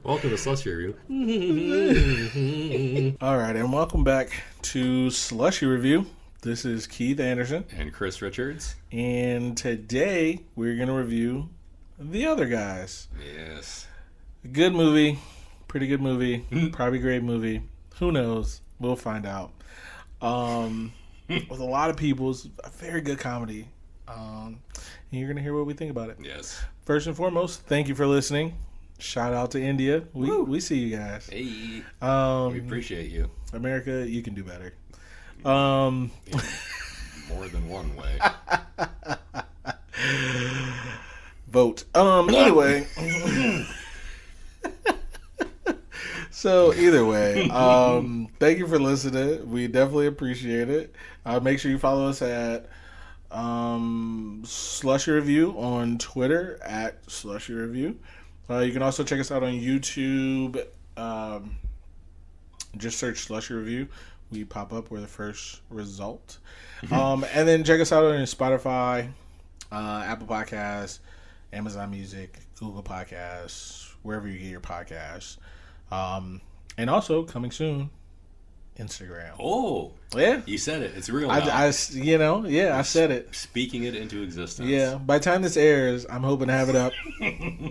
Welcome to Slushie Review. All right, and welcome back to Slushie Review. This is Keith Anderson. And Chris Richards. And today we're going to review The Other Guys. Yes. Good movie. Pretty good movie. Probably great movie. Who knows? We'll find out. With a lot of people, it's a very good comedy. And you're going to hear what we think about it. Yes. First and foremost, thank you for listening. Shout out to India. We see you guys. Hey. We appreciate you. America, you can do better. In more than one way. Vote. Anyway. So either way, thank you for listening. We definitely appreciate it. Make sure you follow us at Slushie Review on Twitter at Slushie Review. You can also check us out on YouTube. Just search Slushie Review. We pop up. We're the first result. And then check us out on Spotify, Apple Podcasts, Amazon Music, Google Podcasts, wherever you get your podcasts. And also, coming soon, Instagram. Oh. Yeah. You said it. It's real now. I said it. Speaking it into existence. Yeah. By the time this airs, I'm hoping to have it up.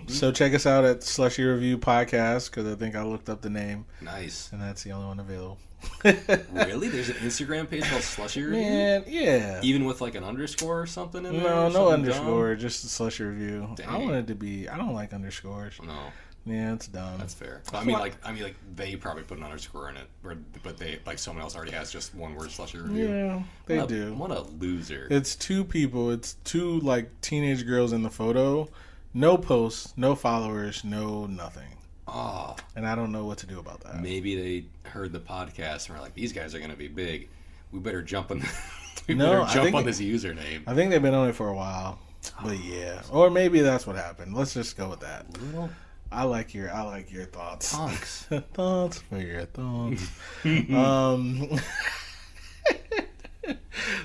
So check us out at Slushie Review Podcast, because I think I looked up the name. Nice. And that's the only one available. Really? There's an Instagram page called Slushie Review? Man, yeah. Even with like an underscore or something in there? No underscore. Dumb? Just Slushie Review. Dang. I want it to be. I don't like underscores. No. Yeah, it's dumb. That's fair. I mean, they probably put an underscore in it, but they someone else already has just one word Slushie Review. Yeah, they do. What a loser! It's two people. It's two teenage girls in the photo. No posts, no followers, no nothing. Oh, and I don't know what to do about that. Maybe they heard the podcast and were like, "These guys are going to be big. We better jump on. On this username." I think they've been on it for a while, but yeah, or maybe that's what happened. Let's just go with that. I like your thoughts. Thoughts for your thoughts.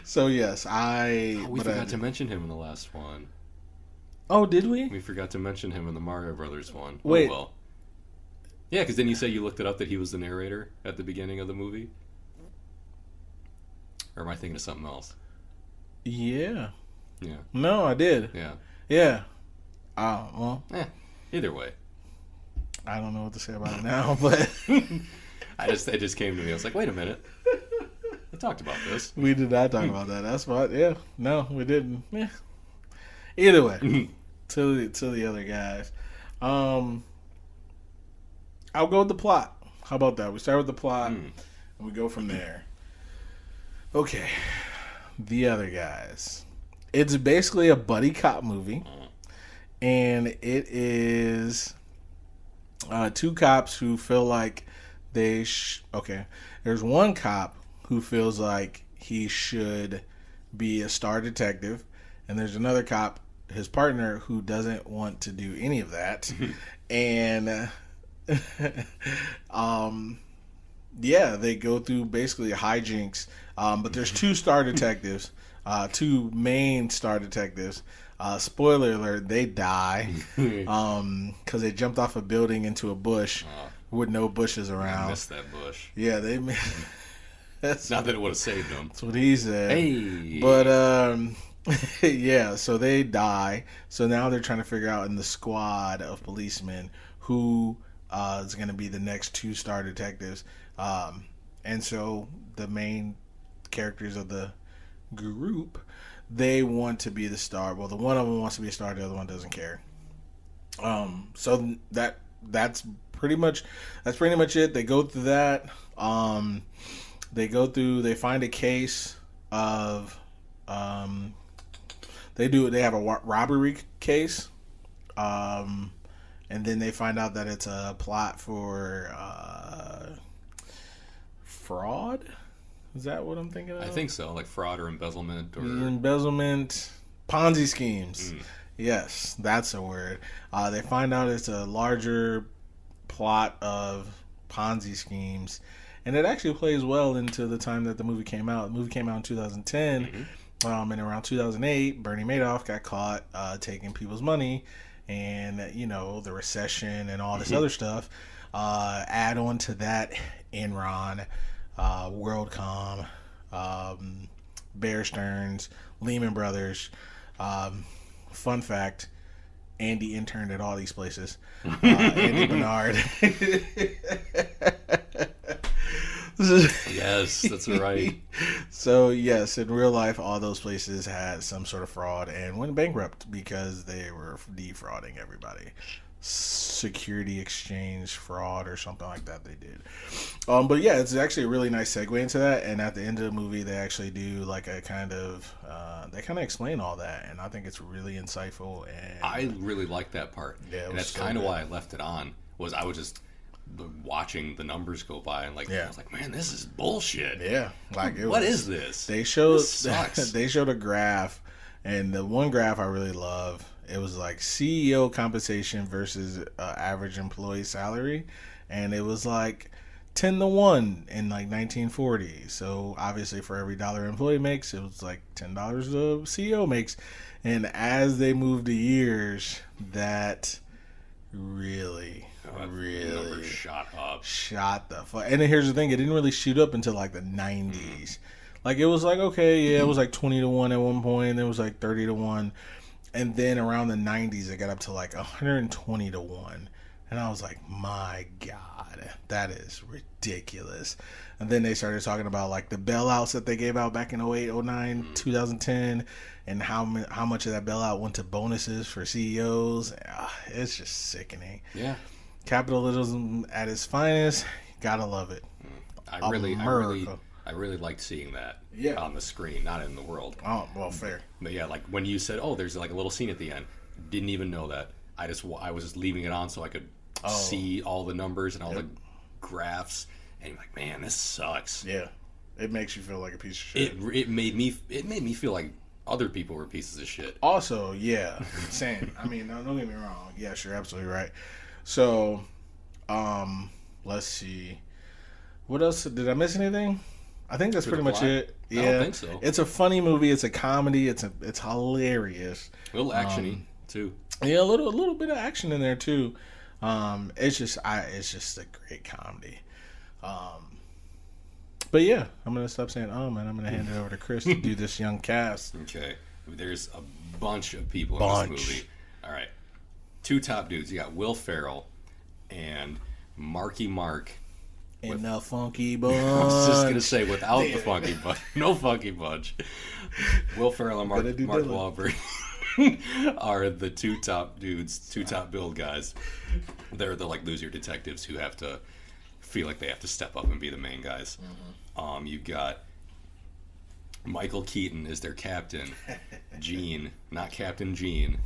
So yes, we forgot to mention him in the last one. Oh, did we? We forgot to mention him in the Mario Brothers one. Wait. Oh, well. Yeah, because then you say you looked it up that he was the narrator at the beginning of the movie. Or am I thinking of something else? Yeah. Yeah. No, I did. Yeah. Yeah. Well. Either way. I don't know what to say about it now, but it just came to me. I was like, wait a minute. I talked about this. We did not talk about that. That's what. Yeah. No, we didn't. Yeah. Either way, to the other guys. I'll go with the plot. How about that? We start with the plot and we go from there. Okay. The Other Guys. It's basically a buddy cop movie. And it is two cops who feel like there's one cop who feels like he should be a star detective, and there's another cop, his partner, who doesn't want to do any of that. And they go through basically hijinks. But there's two star detectives, two main star detectives. Spoiler alert, they die because they jumped off a building into a bush with no bushes around. I missed that bush. Yeah, they that's not that it would have saved them. That's what he said. Hey. But, yeah, so they die. So now they're trying to figure out in the squad of policemen who is going to be the next two star detectives. And so the main characters of the group, they want to be the star. Well, the one of them wants to be a star, the other one doesn't care. So that's pretty much it. They go through that. They find a case of they have a robbery case. And then they find out that it's a plot for fraud. Is that what I'm thinking of? I think so, like fraud or embezzlement. Ponzi schemes. Yes, that's a word. They find out it's a larger plot of Ponzi schemes, and it actually plays well into the time that the movie came out. The movie came out in 2010, and around 2008, Bernie Madoff got caught taking people's money, and, you know, the recession and all this other stuff. Add on to that Enron, WorldCom, Bear Stearns, Lehman Brothers. Fun fact, Andy interned at all these places. Andy Bernard. Yes, that's right. So, yes, in real life, all those places had some sort of fraud and went bankrupt because they were defrauding everybody. Security exchange fraud or something like that they did. But yeah, it's actually a really nice segue into that. And at the end of the movie, they actually do like a kind of, they kind of explain all that. And I think it's really insightful. And I really like that part. Yeah, and that's kind of why I left it on, was I was just watching the numbers go by and I was like, man, this is bullshit. Yeah. Like, what is this? They showed, this sucks. They showed a graph, and the one graph I really love, it was like CEO compensation versus average employee salary, and it was like 10-1 in like 1940. So obviously, for every dollar employee makes, it was like $10 the CEO makes. And as they moved the years, that really shot up. Shot the fuck. And then here's the thing: it didn't really shoot up until like the 90s. Like, it was like, okay, yeah, it was like 20-1 at one point. Then it was like 30-1. And then around the 90s, it got up to like 120-1. And I was like, my God, that is ridiculous. And then they started talking about like the bailouts that they gave out back in 08, 09, 2010, and how much of that bailout went to bonuses for CEOs. It's just sickening. Yeah. Capitalism at its finest. Gotta love it. I really liked seeing that on the screen, not in the world. Oh, well, fair. But yeah, like when you said, oh, there's like a little scene at the end, didn't even know that. I was just leaving it on so I could see all the numbers and all the graphs, and you're like, man, this sucks. Yeah, it makes you feel like a piece of shit. It made me feel like other people were pieces of shit. Also, yeah, same. I mean, don't get me wrong. Yes, you're absolutely right. So, let's see. What else? Did I miss anything? I think that's pretty much it. Yeah, I don't think so. It's a funny movie. It's a comedy. It's hilarious. A little actiony too. Yeah, a little bit of action in there too. It's just a great comedy. But yeah, I'm gonna stop saying and I'm gonna hand it over to Chris to do this young cast. Okay, there's a bunch of people in this movie. All right, two top dudes. You got Will Ferrell and Marky Mark. In the Funky Bunch. I was just gonna say without the Funky Bunch, no Funky Bunch. Will Ferrell and Mark Wahlberg are the two top dudes, two top build guys. They're the like loser detectives who have to feel like they have to step up and be the main guys. Mm-hmm. You've got Michael Keaton is their captain. Gene, not Captain Gene,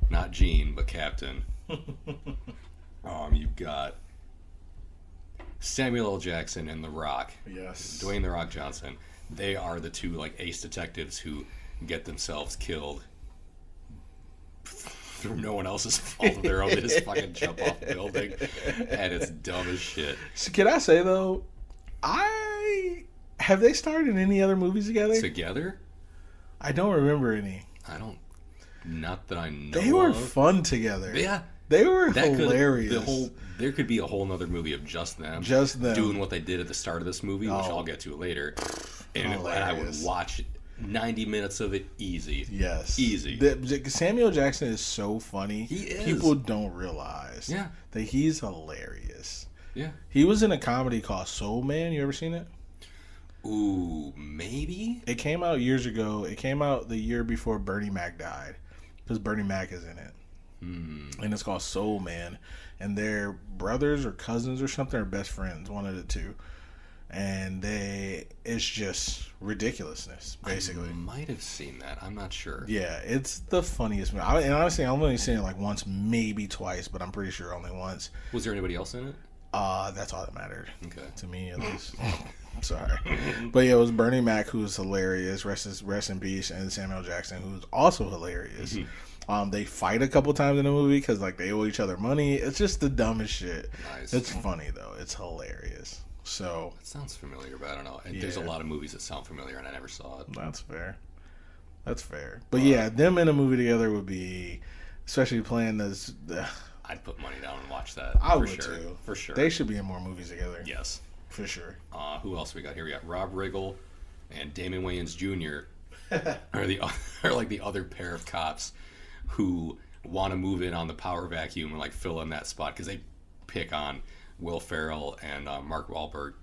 not Gene, but Captain. You've got Samuel L. Jackson and The Rock. Yes. Dwayne The Rock Johnson. They are the two like ace detectives who get themselves killed through no one else's fault of their own. They just fucking jump off the building, and it's dumb as shit. So can I say though, have they starred in any other movies together? Together? I don't remember any. Not that I know. They were fun together. Yeah. They were hilarious. There could be a whole nother movie of just them doing what they did at the start of this movie, which I'll get to later. And I would watch 90 minutes of it easy. Yes. Easy. Samuel Jackson is so funny. He is. People don't realize that he's hilarious. Yeah. He was in a comedy called Soul Man. You ever seen it? Ooh, maybe? It came out years ago. It came out the year before Bernie Mac died. Because Bernie Mac is in it. And it's called Soul Man. And they're brothers or cousins or something, or best friends, one of the two. And it's just ridiculousness, basically. I might have seen that. I'm not sure. Yeah, it's the funniest movie. And honestly, I've only seen it like once, maybe twice, but I'm pretty sure only once. Was there anybody else in it? That's all that mattered. Okay. To me, at least. I'm sorry. But yeah, it was Bernie Mac, who's hilarious, rest in peace, and Samuel Jackson, who's also hilarious. They fight a couple times in the movie because like they owe each other money. It's just the dumbest shit. Nice. It's funny though. It's hilarious. So it sounds familiar, but I don't know. There's a lot of movies that sound familiar, and I never saw it. That's fair. But yeah, them in a movie together would be especially playing this. I'd put money down and watch that. I would sure. too. For sure. They should be in more movies together. Yes. For sure. Who else we got here? We got Rob Riggle and Damon Wayans Jr. are like the other pair of cops who want to move in on the power vacuum and like fill in that spot because they pick on Will Ferrell and Mark Wahlberg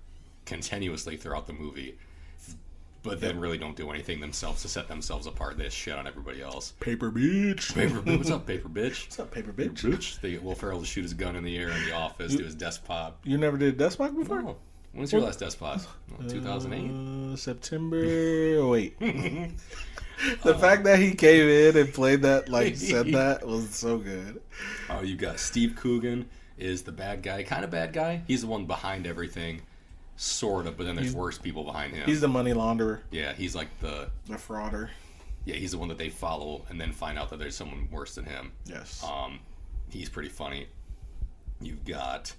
continuously throughout the movie, but then really don't do anything themselves to set themselves apart. They just shit on everybody else. Paper bitch. What's up, paper bitch? What's up, paper bitch? Will Ferrell just shoot his gun in the air in the office, do his desk pop. You never did desk pop before? No. When was your last desk pop? 2008? September. Wait. The fact that he came in and played that, like, said that was so good. Oh, you got Steve Coogan is the bad guy. Kind of bad guy. He's the one behind everything. Sort of, but then there's worse people behind him. He's the money launderer. Yeah, he's like the frauder. Yeah, he's the one that they follow and then find out that there's someone worse than him. Yes. He's pretty funny. You've got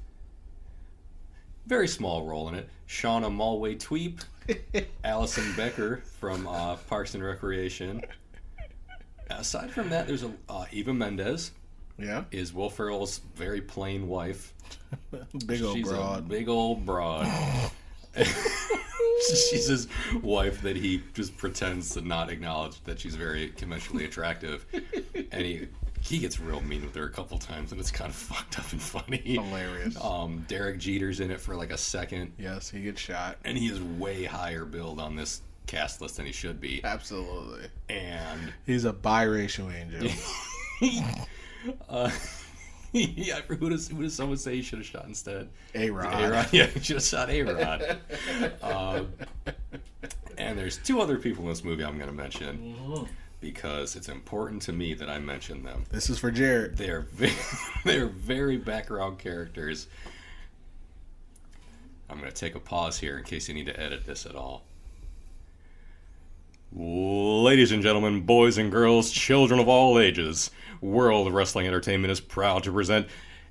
very small role in it. Shauna Mulway-Tweep, Allison Becker from Parks and Recreation. Aside from that, there's Eva Mendes. Yeah. Is Will Ferrell's very plain wife. Big old broad. A big old broad. She's his wife that he just pretends to not acknowledge that she's very conventionally attractive. And he gets real mean with her a couple times, and it's kind of fucked up and funny. Hilarious. Derek Jeter's in it for like a second. Yes, he gets shot. And he is way higher billed on this cast list than he should be. Absolutely. And he's a biracial angel. Yeah, who does someone say he should have shot instead? A-Rod. Yeah, he should have shot A-Rod. And there's two other people in this movie I'm going to mention because it's important to me that I mention them. This is for Jared. They're very background characters. I'm going to take a pause here in case you need to edit this at all. Ladies and gentlemen, boys and girls, children of all ages, World Wrestling Entertainment is proud to present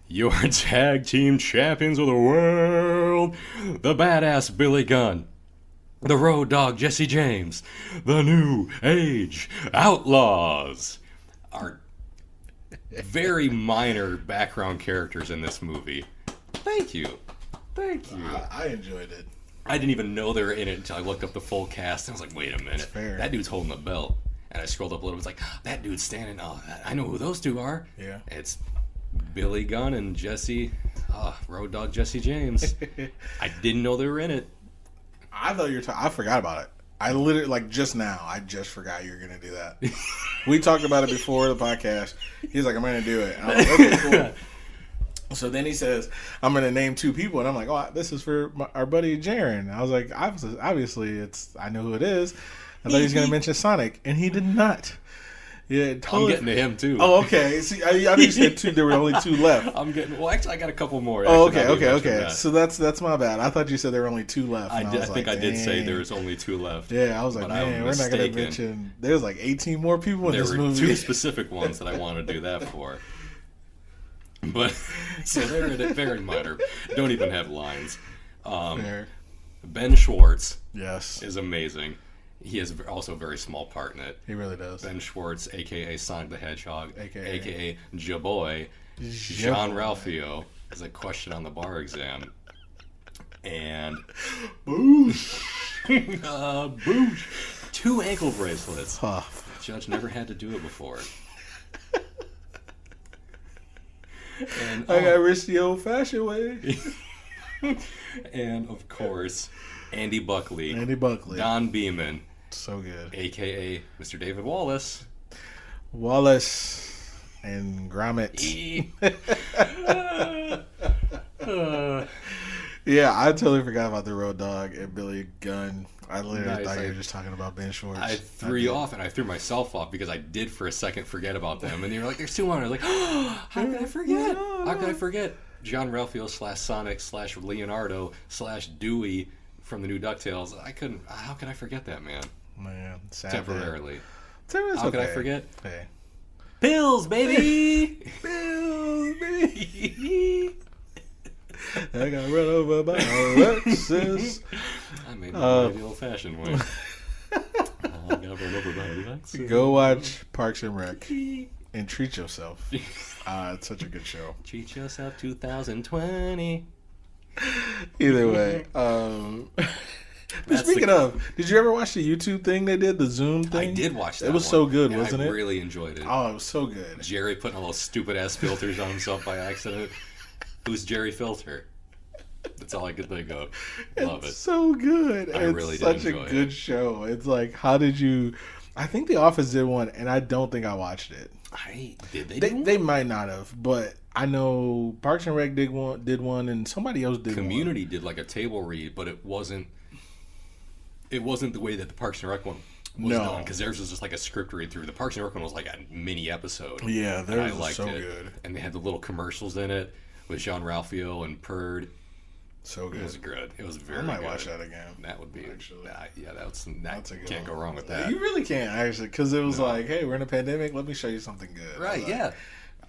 your tag team champions of the world, the badass Billy Gunn, the road dog Jesse James, the New Age Outlaws. Are very minor background characters in this movie. Thank you. I enjoyed it. I didn't even know they were in it until I looked up the full cast. And I was like, wait a minute. That dude's holding the belt. And I scrolled up a little bit. It's like, that dude's standing. Oh, I know who those two are. Yeah. It's Billy Gunn and Jesse, road dog Jesse James. I didn't know they were in it. I thought you were I forgot about it. I literally, like, just now, I just forgot you were going to do that. We talked about it before the podcast. He's like, I'm going to do it. And I'm like, okay, cool. So then he says, I'm going to name two people. And I'm like, oh, this is for our buddy Jaren. I was like, obviously, I know who it is. I thought he was going to mention Sonic. And he did not. Yeah, totally. I'm getting to him, too. Oh, okay. See, I knew you said two. There were only two left. Actually, I got a couple more. Oh, okay. So that's my bad. I thought you said there were only two left. I think I did say there was only two left. Yeah, I was like, man, we're not going to mention. There's like 18 more people in this movie. There were two specific ones that I want to do that for. But so they're very minor. Don't even have lines. Ben Schwartz, yes, is amazing. He has also a very small part in it. He really does. Ben Schwartz, a.k.a. Sonic the Hedgehog, a.k.a. Jaboy, John Ralphio, is a question on the bar exam. And Boosh. Boosh. 2 ankle bracelets. Huh. Judge never had to do it before. And, I got rich the old-fashioned way. And, of course, Andy Buckley. Don Beaman. So good. A.K.A. Mr. David Wallace. Wallace and Gromit. Yeah, I totally forgot about the Road Dogg and Billy Gunn. I literally thought you were just talking about Ben Schwartz. I threw you off, and I threw myself off because I did for a second forget about them. And you were like, there's 2 more. And I was like, oh, how could I forget? How could I forget? John Ralphio / Sonic / Leonardo / Dewey from the new DuckTales. How could I forget that, man? Man, sad. Temporarily. How could I forget? Hey. Pills, baby! Pills, baby! I got run over by a Lexus. I made it the old-fashioned way. I got run over by a Lexus. Go watch Parks and Rec. and Treat Yourself. It's such a good show. Treat Yourself 2020. Either way. Speaking of, did you ever watch the YouTube thing they did, the Zoom thing? I did watch that. It was so good, wasn't it? I really enjoyed it. Oh, it was so good. Jerry putting all those stupid ass filters on himself by accident. Who's Jerry Filter? That's all I could think of. Love it. So good. I really did enjoy it. It's such a good show. It's like, how did you? I think The Office did one, and I don't think I watched it. They might not have, but I know Parks and Rec did one, and somebody else did. Community did like a table read, but it wasn't the way that the Parks and Rec one was done, because theirs was just like a script read through. The Parks and Rec one was like a mini episode. Yeah, theirs was so good. And they had the little commercials in it with Jean Ralphio and Perd. So good. It was good. It was very good. I might watch that again. That would be actually. That's a good can't go wrong with that. You really can't, actually, because it was like, hey, we're in a pandemic. Let me show you something good. Right? Yeah.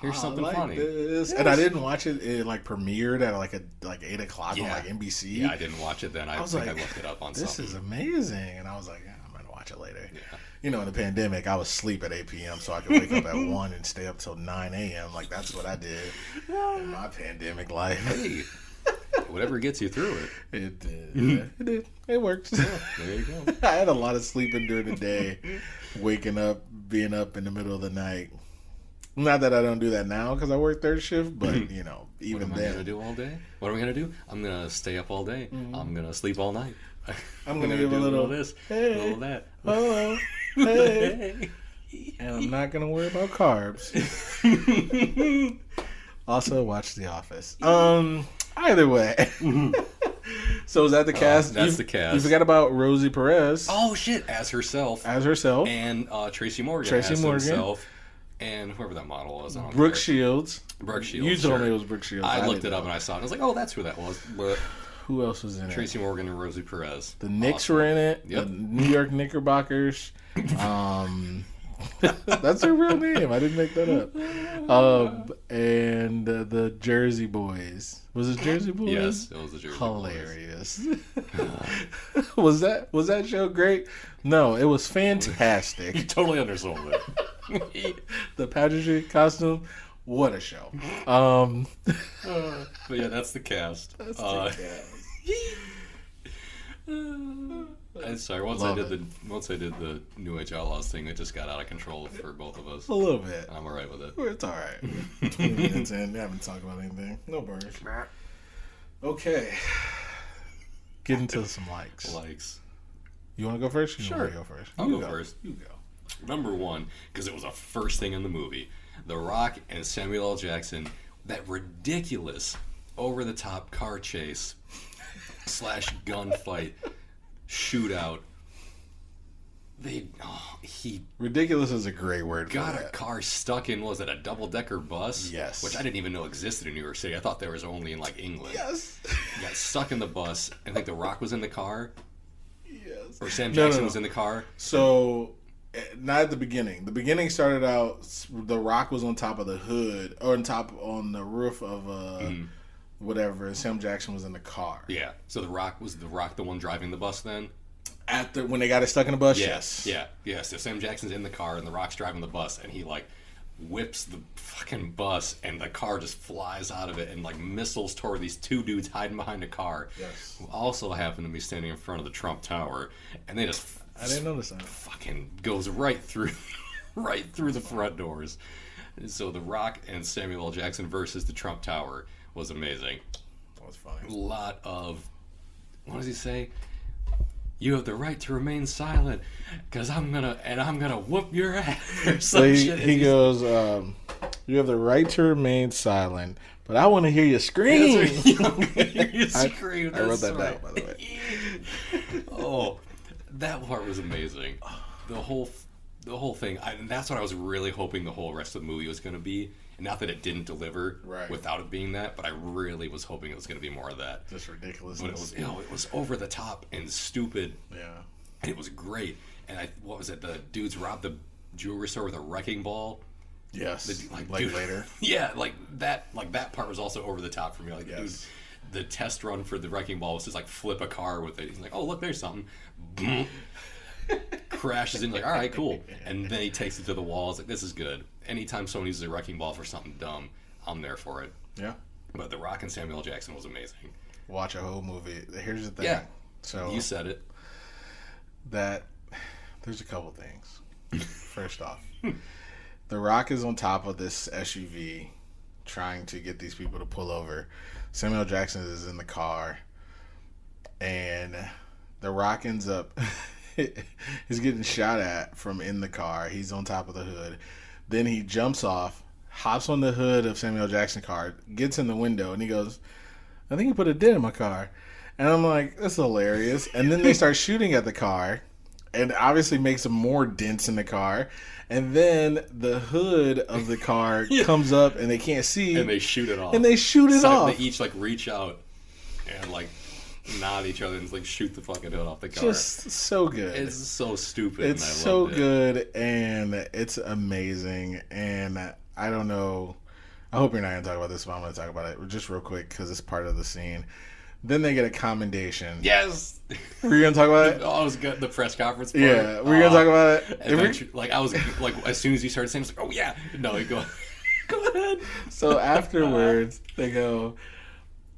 Here's something funny. Yes. And I didn't watch it. It like premiered at like 8:00 on like NBC. Yeah, I didn't watch it then. I was like, I looked it up on this something. This is amazing, and I was like, I'm gonna watch it later. Yeah. You know, in the pandemic, I was asleep at 8 p.m. so I could wake up at 1 and stay up till 9 a.m. Like that's what I did in my pandemic life. Hey, whatever gets you through it. It did. It did. It works. Yeah, there you go. I had a lot of sleeping during the day, waking up, being up in the middle of the night. Not that I don't do that now because I work third shift, but you know, even what then. What am I gonna do all day? What am I gonna do? I'm gonna stay up all day. Mm-hmm. I'm gonna sleep all night. I'm gonna give a little this, hey, a little that. Hello, hey. And I'm not gonna worry about carbs. Also, watch The Office. Either way. So is that the cast? That's the cast. You forgot about Rosie Perez. Oh shit! As herself. And Tracy Morgan. Herself. And whoever that model was. Brooke Shields. You told me it was Brooke Shields. I looked it up and I saw it. I was like, oh, that's who that was. But who else was in it? Tracy Morgan and Rosie Perez. The Knicks were in it. Yep. The New York Knickerbockers. That's her real name. I didn't make that up. And the Jersey Boys. Was it Jersey Boys? Yes, it was the Jersey Hilarious. Was that show great? No, it was fantastic. You totally undersold it. The pageantry costume. What a show. But yeah, that's the cast. That's the cast. I'm sorry. Once I did the New Age Outlaws thing, it just got out of control for both of us. A little bit. I'm all right with it. It's all right. 20 minutes in, we haven't talked about anything. No burns. Okay. Get into some likes. You want to go first? Sure. You want to go first? I'll go first. You go. Number one, because it was the first thing in the movie, The Rock and Samuel L. Jackson, that ridiculous, over-the-top car chase / gunfight shootout. Ridiculous is a great word. Got a car stuck in, was it a double-decker bus? Yes. Which I didn't even know existed in New York City. I thought there was only in like England. Yes. Got stuck in the bus. I think The Rock was in the car. Yes. Or Sam Jackson was in the car. So, not at the beginning. The beginning started out, The Rock was on top of the hood, or on the roof of whatever, and Sam Jackson was in the car. Yeah. So was The Rock the one driving the bus then? When they got it stuck in the bus, yes. Yeah. So Sam Jackson's in the car and The Rock's driving the bus, and he like whips the fucking bus, and the car just flies out of it and like missiles toward these two dudes hiding behind a car. Yes. Who also happen to be standing in front of the Trump Tower, and they just I didn't notice that. Fucking goes right through the front doors. So The Rock and Samuel L. Jackson versus the Trump Tower was amazing. That was funny. A lot of, what does he say? You have the right to remain silent, because I'm gonna whoop your ass. So he goes, you have the right to remain silent, but I want to hear you scream. I wrote that down, by the way. Oh, that part was amazing. The whole thing. That's what I was really hoping the whole rest of the movie was going to be. And not that it didn't deliver without it being that, but I really was hoping it was going to be more of that. Just ridiculous. But it was over the top and stupid. Yeah. And it was great. And what was it? The dudes robbed the jewelry store with a wrecking ball. Yes. Later. Yeah, that part was also over the top for me. Like, dude, the test run for the wrecking ball was just like flip a car with it. He's like, oh, look, there's something. crashes in, like, all right, cool. And then he takes it to the wall. It's like, this is good. Anytime someone uses a wrecking ball for something dumb, I'm there for it. Yeah. But The Rock and Samuel L. Jackson was amazing. Watch a whole movie. Here's the thing. Yeah. So You said it. That there's a couple things. First off, The Rock is on top of this SUV trying to get these people to pull over. Samuel L. Jackson is in the car, and The Rock ends up he's getting shot at from in the car. He's on top of the hood. Then he jumps off, hops on the hood of Samuel L. Jackson's car, gets in the window, and he goes, I think he put a dent in my car. And I'm like, that's hilarious. And then they start shooting at the car, and obviously makes some more dents in the car. And then the hood of the car comes up, and they can't see. And they shoot it off. And they shoot it off. They each, like, reach out and, like, nod each other and, like, shoot the fucking hood off the car. Just so good. It's so stupid. It's and I so loved it. good, and it's amazing. And I don't know. I hope you're not going to talk about this, but I'm going to talk about it just real quick because it's part of the scene. Then they get a commendation. Yes. Were you going to talk about it? Oh, I was good. The press conference part. Yeah. Were you going to talk about it? Eventually, like, I was like, as soon as you started saying, I was like, oh yeah. No, you go ahead. So afterwards, they go,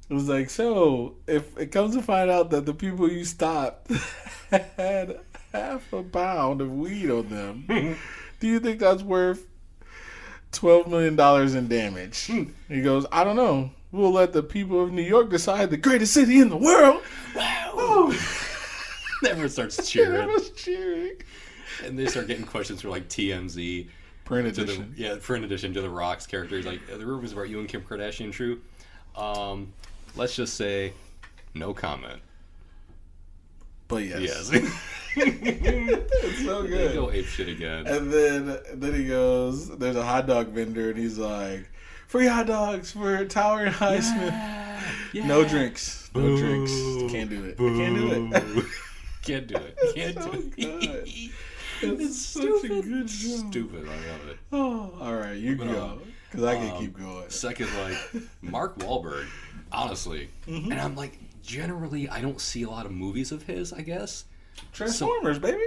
it was like, so if it comes to find out that the people you stopped had half a pound of weed on them, do you think that's worth $12 million in damage? He goes, I don't know. We'll let the people of New York decide, the greatest city in the world. Wow. Oh. Everyone starts cheering. Everyone's cheering. And they start getting questions from, like, TMZ. Print edition. Print edition to The Rock's characters. Like, the rumors about you and Kim Kardashian true? Let's just say, no comment. But yes. It's so They good. go ape shit again. And then he goes, there's a hot dog vendor, and he's like, free hot dogs for Tower and Highsmith. Yeah. No drinks. No Boo. drinks. Can't do it. Boo. Can't do it. Can't do it. Can't so do it. good. It's such stupid. a good show. Stupid. I love it. Oh, all right. You go. Because I can keep going. Second, like, Mark Wahlberg, honestly. And I'm like, generally, I don't see a lot of movies of his, I guess. Transformers, baby.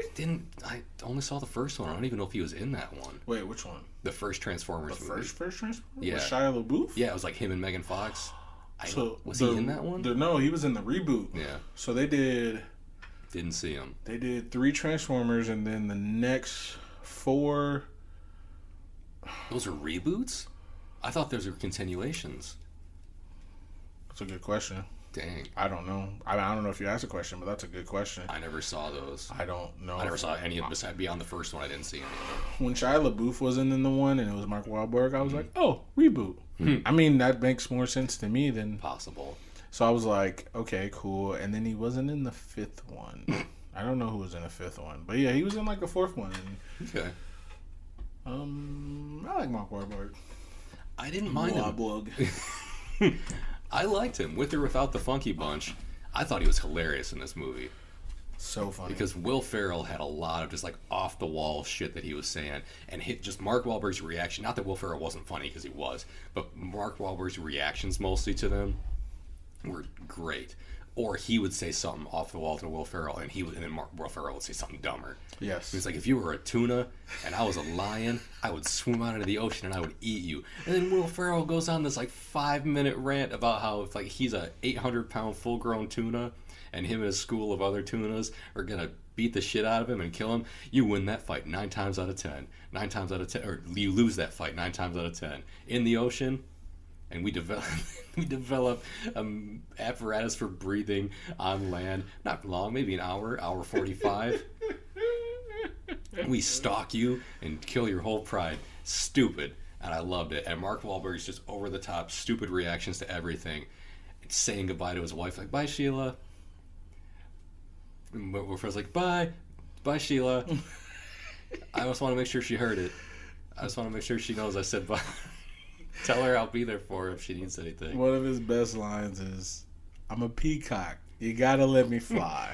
I only saw the first one. I don't even know if he was in that one. Wait, which one? The first Transformers movie. First Transformers? Yeah. With Shia LaBeouf? Yeah, it was like him and Megan Fox. Was he he in that one? No, he was in the reboot. Yeah. So they did... Didn't see him. They did 3 Transformers, and then the next 4... Those are reboots? I thought those were continuations. That's a good question. Dang. I don't know. I don't know if you asked a question, but that's a good question. I never saw those. I don't know. I never saw any of them. Beyond the first one, I didn't see any of them. When Shia LaBeouf wasn't in the one and it was Mark Wahlberg, I was like, oh, reboot. I mean, that makes more sense to me than... Possible. So I was like, okay, cool. And then he wasn't in the 5th one. I don't know who was in the 5th one. But yeah, he was in like the 4th one. And, Okay. I like Mark Wahlberg. I didn't mind him. Wahlberg. I liked him, with or without the Funky Bunch. I thought he was hilarious in this movie. So funny. Because Will Ferrell had a lot of just like off the wall shit that he was saying, and just Mark Wahlberg's reaction. Not that Will Ferrell wasn't funny, because he was, but Mark Wahlberg's reactions mostly to them were great. Or he would say something off the wall to Will Ferrell, and then Will Ferrell would say something dumber. Yes. He's like, if you were a tuna and I was a lion, I would swim out into the ocean and I would eat you. And then Will Ferrell goes on this like 5-minute rant about how if like he's a 800-pound full-grown tuna, and him and his school of other tunas are gonna beat the shit out of him and kill him. You win that fight 9 times out of 10. 9 times out of 10, or you lose that fight 9 times out of 10. In the ocean. And we develop apparatus for breathing on land. Not long, maybe an hour 45. We stalk you and kill your whole pride. Stupid. And I loved it. And Mark Wahlberg's just over the top, stupid reactions to everything. And saying goodbye to his wife, like, bye, Sheila. And we're first like, bye, Sheila. I just want to make sure she heard it. I just want to make sure she knows I said bye. Tell her I'll be there for her if she needs anything. One of his best lines is, I'm a peacock. You gotta let me fly.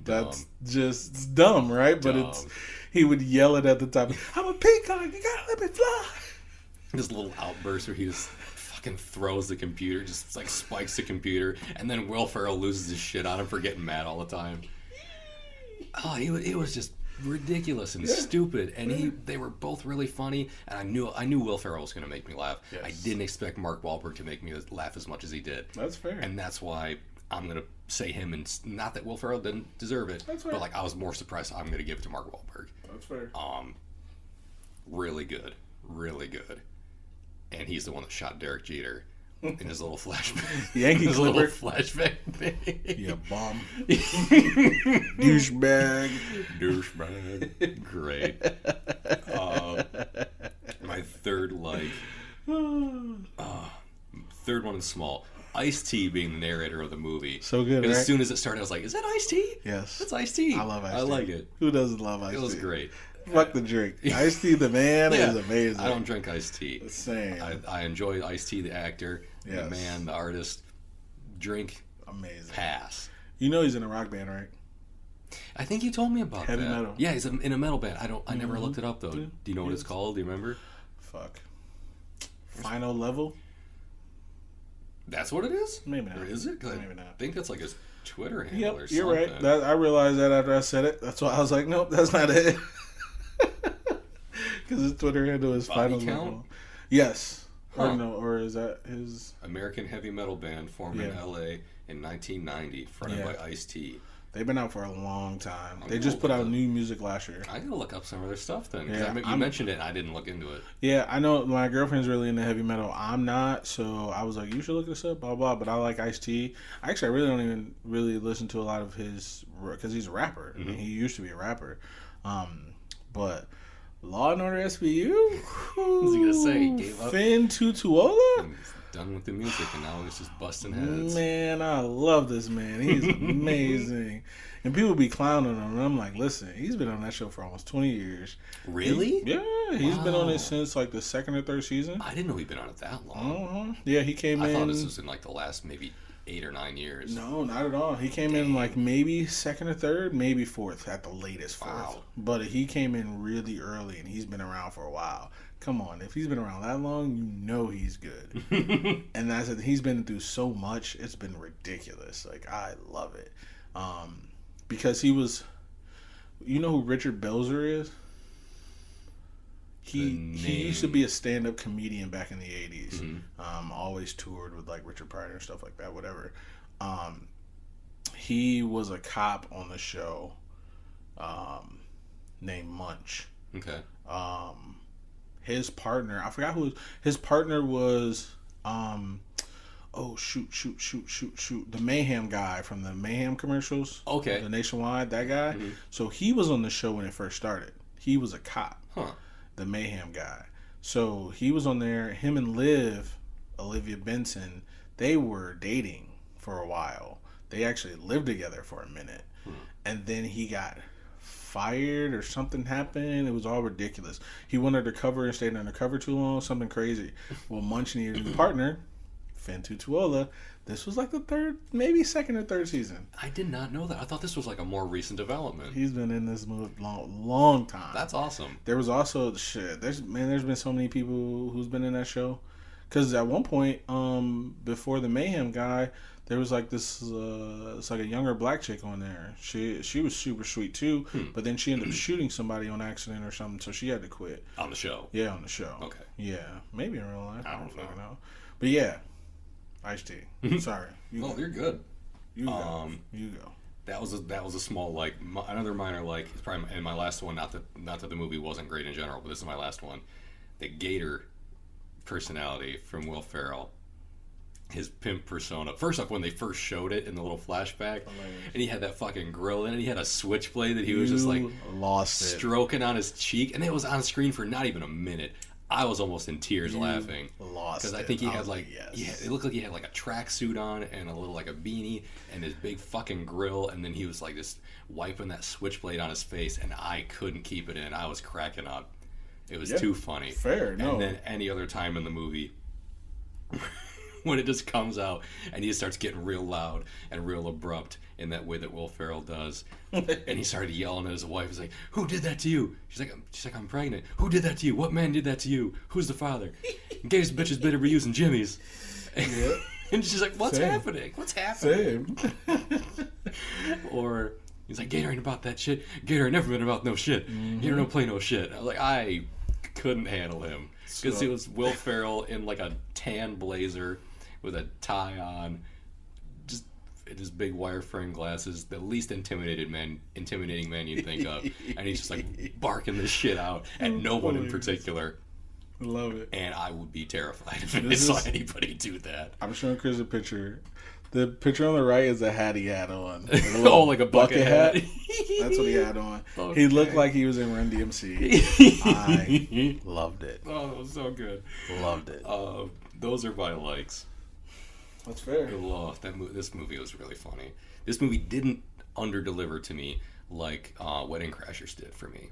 That's just it's dumb, right? Dumb. But he would yell it at the top. I'm a peacock. You gotta let me fly. This little outburst where he just fucking throws the computer, just like spikes the computer, and then Will Ferrell loses his shit on him for getting mad all the time. Oh, it was just ridiculous and stupid, and they were both really funny, and I knew Will Ferrell was going to make me laugh. Yes. I didn't expect Mark Wahlberg to make me laugh as much as he did. That's fair. And that's why I'm going to say him, and not that Will Ferrell didn't deserve it, but like I was more surprised. I'm going to give it to Mark Wahlberg. That's fair. Really good. And he's the one that shot Derek Jeter in his little flashback. Yankee his Clipper. Little flashback thing. Yeah, bomb. Douchebag. Great. My third third one is small. Ice-T being the narrator of the movie. So good, right? As soon as it started, I was like, is that Ice-T? Yes. That's Ice-T. I love Ice-T. I like it. Who doesn't love Ice-T? It was great. Fuck the drink. Ice-T, the man, is amazing. I don't drink iced tea. Same. I enjoy Ice-T, the actor, the man, the artist. Drink. Amazing. Pass. You know he's in a rock band, right? I think you told me about Heavy that. metal. Yeah, he's in a metal band. I never looked it up though. Do you know what it's called? Do you remember? Fuck. Final Level? That's what it is? Maybe not. Or is it? Maybe not. I think that's like his Twitter handle or something. You're right. I realized that after I said it. That's why I was like, nope, that's not it. Because his Twitter handle is Body Final Count? Level. Yes. Huh. Or no, or is that his... American heavy metal band formed in L.A. in 1990, fronted by Ice-T. They've been out for a long time. They just put out new music last year. I gotta look up some of their stuff then. Yeah, You mentioned it and I didn't look into it. Yeah, I know my girlfriend's really into heavy metal. I'm not, so I was like, you should look this up, blah, blah. But I like Ice-T. Actually, I really don't even really listen to a lot of his, because he's a rapper. I mean, he used to be a rapper. But Law and Order SVU? What was he gonna say? He gave up. Finn Tutuola? He's done with the music and now he's just busting heads. Man, I love this man. He's amazing. And people be clowning him, and I'm like, listen, he's been on that show for almost 20 years. Really? He's been on it since like the second or third season. I didn't know he'd been on it that long. Yeah, he came in. I thought this was in like the last maybe 8 or 9 years. No, not at all. He came in like maybe second or third, maybe fourth at the latest fourth. Wow. But he came in really early, and he's been around for a while. Come on, if he's been around that long, you know he's good. And that's it. He's been through so much; it's been ridiculous. Like I love it, because he was. You know who Richard Belzer is? He used to be a stand-up comedian back in the 80s. Always toured with like Richard Pryor and stuff like that. Whatever. He was a cop on the show, named Munch. Okay. His partner, I forgot who his partner was. Oh shoot! The Mayhem guy from the Mayhem commercials. Okay. The Nationwide, that guy. So he was on the show when it first started. He was a cop. Huh. The Mayhem guy. So he was on there. Him and Olivia Benson, they were dating for a while. They actually lived together for a minute. And then he got fired or something happened. It was all ridiculous. He went undercover and stayed undercover too long. Something crazy. Well, Munch needed a new partner. Finn Tutuola. This was like the third, maybe second or third season. I did not know that. I thought this was like a more recent development. He's been in this movie long time. That's awesome. There was also there's been so many people who's been in that show. Because at one point, before the Mayhem guy, there was like this, it's like a younger black chick on there. She was super sweet too, but then she ended up shooting somebody on accident or something, so she had to quit. On the show? Yeah, on the show. Okay. Yeah, maybe in real life. I don't fucking know. But yeah, Ice-T. Sorry. You're good. You go. You go. That was a small like another minor like. It's probably and my last one. Not that the movie wasn't great in general, but this is my last one. The Gator personality from Will Ferrell. His pimp persona. First off, when they first showed it in the little flashback, and he had that fucking grill in it, he had a switchblade that he was just like stroking on his cheek, and it was on screen for not even a minute. I was almost in tears laughing. Because I think he had like, it looked like he had like a tracksuit on and a little like a beanie and his big fucking grill, and then he was like just wiping that switchblade on his face, and I couldn't keep it in. I was cracking up. It was too funny. Fair, no. And then any other time in the movie, when it just comes out and he starts getting real loud and real abrupt in that way that Will Ferrell does, and he started yelling at his wife. He's like, "Who did that to you?" She's like, "I'm pregnant." "Who did that to you? What man did that to you? Who's the father?" "Gays bitches better be using Jimmy's." And she's like, "What's happening? What's happening?" Same. Or He's like, Gator ain't about that shit. Gator ain't never been about no shit. Gator don't play no shit. I was like, I couldn't handle him. Because it was Will Ferrell in like a tan blazer with a tie on, just his big wireframe glasses, the least intimidating man you'd think of. And he's just like barking this shit out at no one in particular. I love it. And I would be terrified if I saw anybody do that. I'm showing Chris a picture. The picture on the right is a hat he had on. Like a bucket hat. That's what he had on. Okay. He looked like he was in Run DMC. I loved it. Oh, that was so good. Loved it. Those are my likes. That's fair. This movie was really funny. This movie didn't underdeliver to me like Wedding Crashers did for me.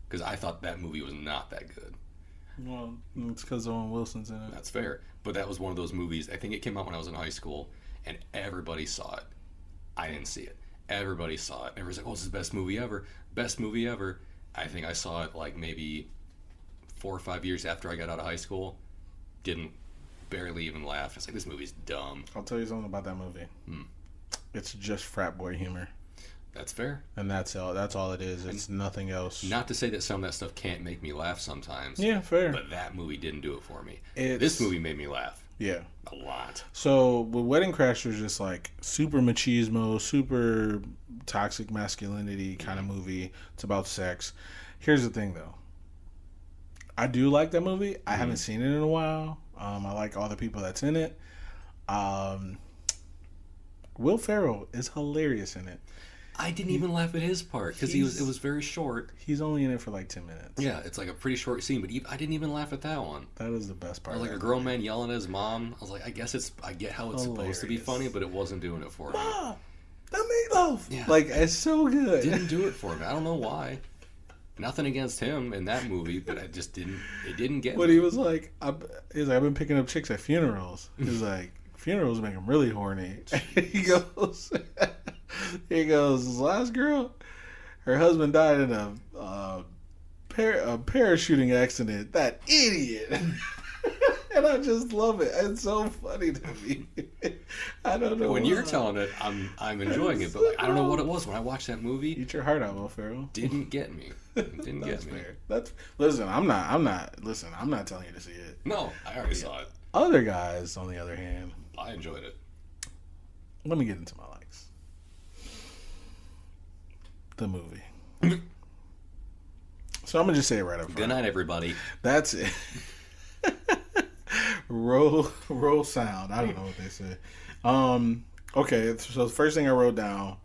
Because I thought that movie was not that good. Well, it's because Owen Wilson's in it. That's fair. But that was one of those movies. I think it came out when I was in high school, and everybody saw it. I didn't see it. Everybody saw it. Everybody's like, oh, this is the best movie ever. Best movie ever. I think I saw it like maybe 4 or 5 years after I got out of high school. Didn't barely even laugh. It's like, this movie's dumb. I'll tell you something about that movie. It's just frat boy humor. That's fair. And that's all it is. It's nothing else. Not to say that some of that stuff can't make me laugh sometimes. Yeah, fair. But that movie didn't do it for me. This movie made me laugh. Yeah. A lot. So, with Wedding Crashers is just like super machismo, super toxic masculinity kind of movie. It's about sex. Here's the thing, though. I do like that movie. I haven't seen it in a while. I like all the people that's in it. Will Ferrell is hilarious in it. I didn't even laugh at his part because it was very short. He's only in it for like 10 minutes. Yeah, it's like a pretty short scene, but I didn't even laugh at that one. That is the best part. I was like a grown man yelling at his mom. I was like, I get how it's supposed to be funny, but it wasn't doing it for me. Mom, the meatloaf. Yeah. Like, it's so good. Didn't do it for me. I don't know why. Nothing against him in that movie, but it didn't get me. He was like, I've been picking up chicks at funerals. He's like, funerals make him really horny. He goes, this last girl, her husband died in a parachuting accident. That idiot. And I just love it. It's so funny to me. I don't know. When you're telling it, I'm enjoing it, but like, I don't know what it was when I watched that movie. Eat your heart out, Will Ferrell. Didn't get me. Didn't get me. Fair. Listen. I'm not telling you to see it. No, I already saw it. Other guys, on the other hand, I enjoyed it. Let me get into my likes. The movie. So I'm gonna just say it right up front. Good night, everybody. That's it. roll sound. I don't know what they say. Okay, so the first thing I wrote down,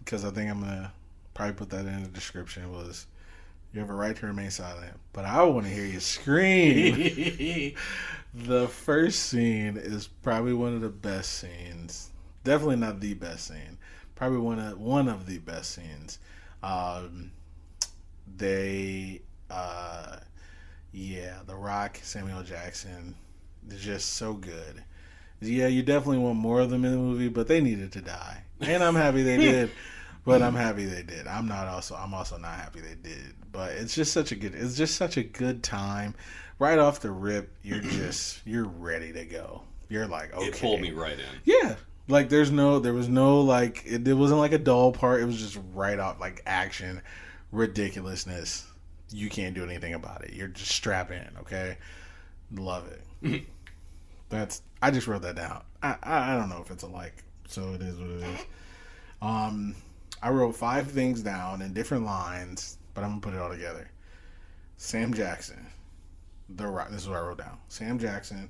because I think I'm gonna probably put that in the description, was you have a right to remain silent, but I want to hear you scream. The first scene is probably one of the best scenes. Definitely not the best scene. Probably one of the best scenes. The Rock, Samuel Jackson, they're just so good. Yeah, you definitely want more of them in the movie, but they needed to die, and I'm happy they did. But I'm happy they did. I'm also not happy they did. But it's just such a good time. Right off the rip, you're ready to go. You're like, okay. It pulled me right in. Yeah. Like there was no like it wasn't like a dull part. It was just right off like action, ridiculousness. You can't do anything about it. You're just strap in, okay? Love it. I just wrote that down. I don't know if it's a like, so it is what it is. I wrote 5 things down in different lines, but I'm gonna put it all together. Sam Jackson, The Rock. This is what I wrote down. Sam Jackson,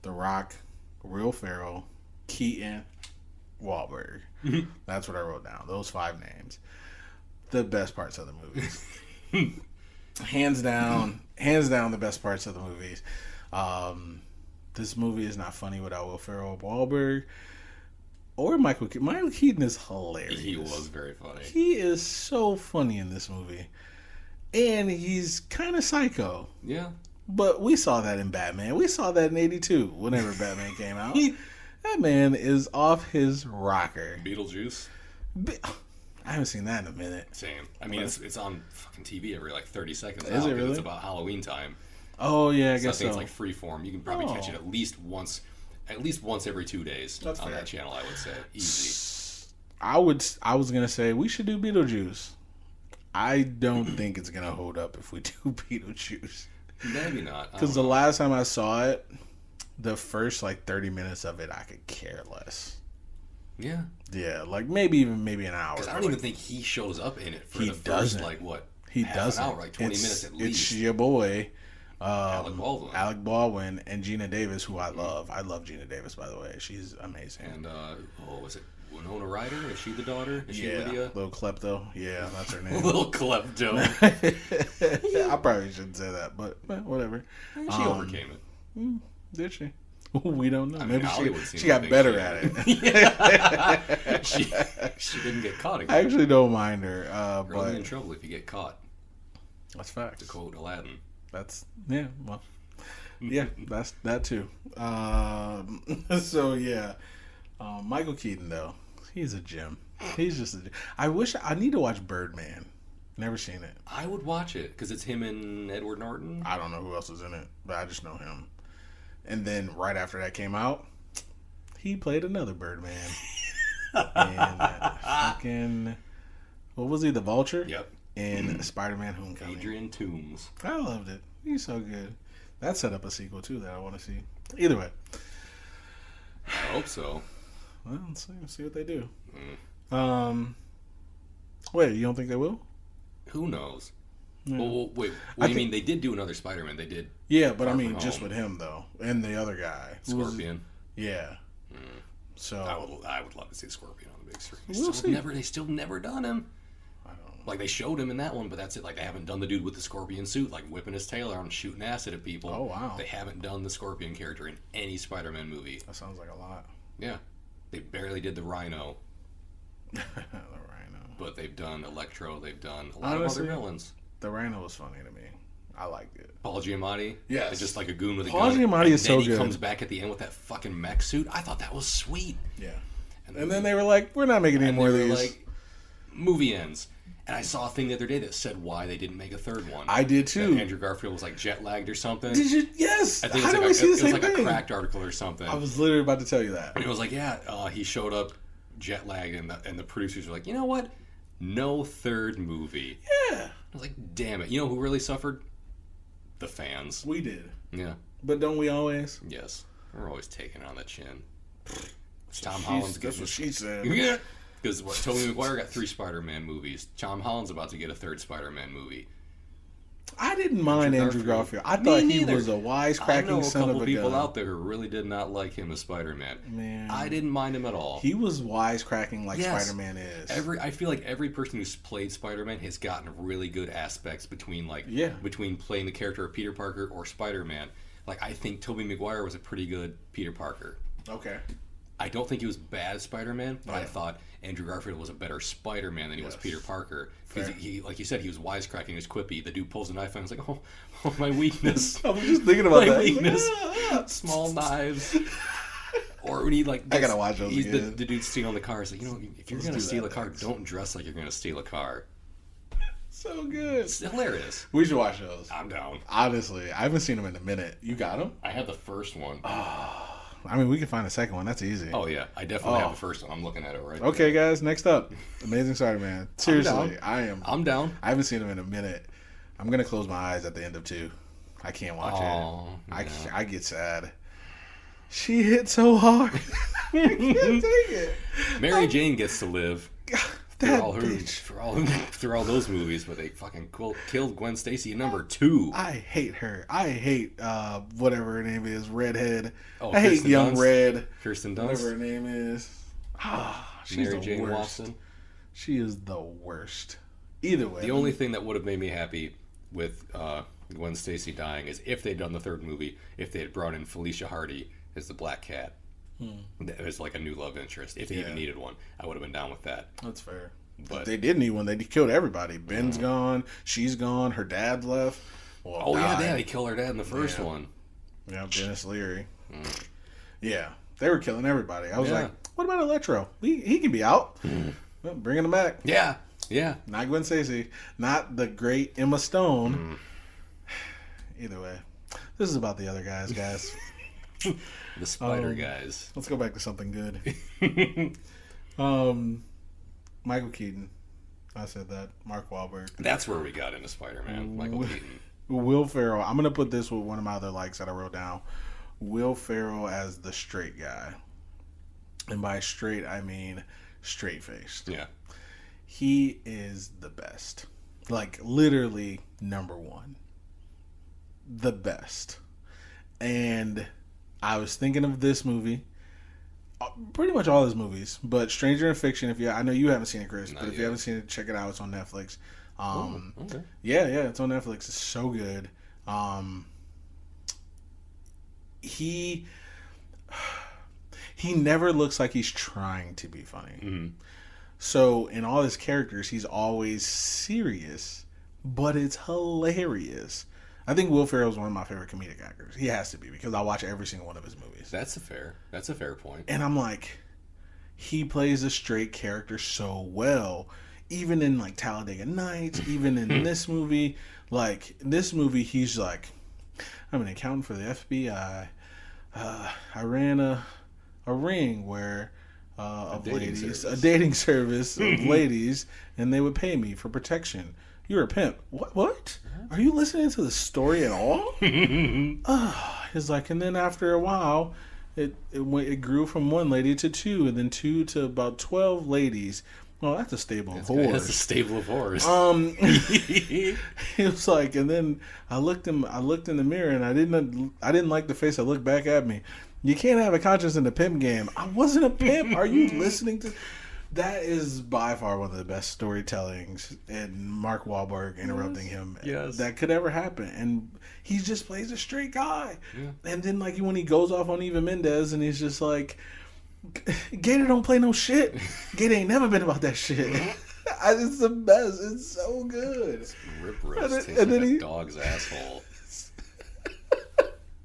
The Rock, Will Ferrell, Keaton, Wahlberg. That's what I wrote down. Those 5 names. The best parts of the movies. Hands down, the best parts of the movies. This movie is not funny without Will Ferrell or Wahlberg. Or Michael Keaton. Michael Keaton is hilarious. He was very funny. He is so funny in this movie. And he's kind of psycho. Yeah. But we saw that in Batman. We saw that in 82, whenever Batman came out. That man is off his rocker. Beetlejuice? I haven't seen that in a minute. Same. I mean, it's on fucking TV every like 30 seconds. Is it really? It's about Halloween time. Oh, yeah, I guess so. I think it's like free form. You can probably catch it at least once every 2 days. That's on fair. That channel, I would say. Easy. I was gonna say we should do Beetlejuice. I don't think it's gonna hold up if we do Beetlejuice. Maybe not. Because the last time I saw it, the first 30 minutes of it, I could care less. Yeah. Yeah, maybe an hour. Because I don't even think he shows up in it for the doesn't. first He half doesn't. an hour, 20 minutes at least. It's your boy, Alec Baldwin, and Gina Davis, who I love. I love Gina Davis, by the way. She's amazing. And was it Winona Ryder? Is she the daughter? Is she yeah, Lydia? Little Klepto. Yeah, that's her name. Little Klepto. I probably shouldn't say that, but whatever. She overcame it. Did she? We don't know. Maybe she got better at it. Yeah. she didn't get caught again. I actually don't mind her. You're but only in trouble if you get caught. That's fact. To quote Aladdin. That's that's that too. So yeah, Michael Keaton though, he's a gem. He's just a gem. I need to watch Birdman. Never seen it. I would watch it because it's him and Edward Norton. I don't know who else is in it, but I just know him. And then right after that came out, he played another Birdman. And fucking, what was he? The Vulture. Yep. In Spider-Man: Homecoming. Adrian Toomes. I loved it. He's so good. That set up a sequel too that I want to see. Either way. I hope so. Well, let's see what they do. Wait, you don't think they will? Who knows? Yeah. Well, wait. What do you mean? They did do another Spider-Man. They did. Yeah, but I mean, From just Home. with him though, and the other guy, Scorpion. Yeah. So I would love to see Scorpion on the big screen. We'll see. They still never done him. I don't know. Like they showed him in that one, but that's it. Like they haven't done the dude with the Scorpion suit, like whipping his tail around and shooting acid at people. Oh wow. They haven't done the Scorpion character in any Spider-Man movie. That sounds like a lot. Yeah, they barely did the Rhino. The Rhino. But they've done Electro. They've done a lot of other villains. The Rhino was funny to me. I liked it. Paul Giamatti. Yes. It's just like a goon with a Paul gun. Giamatti is so And then good. he comes back at the end with that fucking mech suit. I thought that was sweet. Yeah. And then they were like, "We're not making any more of these." Like, movie ends. And I saw a thing the other day that said why they didn't make a third one. I did too. That Andrew Garfield was like jet lagged or something. Did you? Yes. I think How it did we was, see the it was same like thing? a cracked article or something. I was literally about to tell you that. And it was like, he showed up jet lagged, and the producers were like, you know what? No third movie. Yeah. I was like, damn it. You know who really suffered? The fans. We did. Yeah. But don't we always? Yes. We're always taking it on the chin. Tom Holland's That's what she said. Yeah. Because Tobey Maguire got 3 Spider-Man movies. Tom Holland's about to get a 3rd Spider-Man movie. I didn't mind Andrew Garfield. I Me thought he neither. was a wisecracking son of a couple people gun. out there who really did not like him as Spider-Man. Man. I didn't mind him at all. He was wisecracking like Yes. Spider-Man is. I feel like every person who's played Spider-Man has gotten really good aspects between playing the character of Peter Parker or Spider-Man. Like I think Tobey Maguire was a pretty good Peter Parker. Okay. I don't think he was bad as Spider-Man, but Yeah. I thought Andrew Garfield was a better Spider-Man than he was Peter Parker. Because Fair. he, like you said, he was wisecracking, he was quippy. The dude pulls a knife and I was like, oh my weakness. I was just thinking about My that. weakness. Small knives. Or when he like I gotta watch those again. The dude stealing the car is like, if you're Let's gonna do steal that a car, next. don't dress like you're gonna steal a car. So good. It's hilarious. We should watch those. I'm down. Honestly, I haven't seen them in a minute. You got them? I had the first one. I mean, we can find a second one. That's easy. Oh yeah, I definitely have the first one. I'm looking at it right now. Okay, guys. Next up, Amazing Spider-Man. Seriously, I'm down. I haven't seen him in a minute. I'm gonna close my eyes at the end of 2. I can't watch it. I get sad. She hit so hard. I can't take it. Mary Jane gets to live. That bitch. Through all those movies, but they fucking killed Gwen Stacy in number 2. I hate her. I hate whatever her name is, redhead. Oh, I hate Kirsten young Dunst? red. Kirsten Dunst. Whatever her name is. She's Mary the Jane worst. Watson. She is the worst. Either way. The only thing that would have made me happy with Gwen Stacy dying is if they'd done the 3rd movie, if they had brought in Felicia Hardy as the Black Cat. It was like a new love interest. If they even needed one, I would have been down with that. That's fair. But they did need one. They killed everybody. Ben's gone. She's gone. Her dad's left. Well, they killed her dad in the first one. Yeah, Dennis Leary. Yeah, they were killing everybody. I was like, what about Electro? He can be out. Well, bringing him back. Yeah. Not Gwen Stacy. Not the great Emma Stone. Either way, this is about the other guys. The Spider guys. Let's go back to something good. Michael Keaton. I said that. Mark Wahlberg. That's where we got into Spider-Man. Michael Keaton. Will Ferrell. I'm gonna put this with one of my other likes that I wrote down. Will Ferrell as the straight guy, and by straight I mean straight faced. Yeah. He is the best. Like literally number one. The best. And I was thinking of this movie. Pretty much all his movies, but Stranger in Fiction. I know you haven't seen it, Chris, but if you haven't seen it, check it out. It's on Netflix. Okay. Yeah, it's on Netflix. It's so good. He never looks like he's trying to be funny. Mm-hmm. So in all his characters, he's always serious, but it's hilarious. I think Will Ferrell is one of my favorite comedic actors. He has to be because I watch every single one of his movies. That's a fair point. And I'm like, he plays a straight character so well. Even in like Talladega Nights, even in this movie. Like, this movie, he's like, I'm an accountant for the FBI. I ran a ring where of ladies, a dating service of ladies, and they would pay me for protection. You're a pimp. What? Are you listening to the story at all? It's like, and then after a while, it grew from one lady to two, and then two to about 12 ladies. Well, that's a stable of whores. That's a stable of whores. It was like, and then I looked in the mirror, and I didn't like the face that looked back at me. You can't have a conscience in the pimp game. I wasn't a pimp. Are you listening to? That is by far one of the best storytellings, and Mark Wahlberg interrupting him that could ever happen. And he just plays a straight guy. Yeah. And then like when he goes off on Eva Mendes, and he's just like, Gator don't play no shit. Gator ain't never been about that shit. It's the best. It's so good. It's rip roast tastes like a dog's asshole.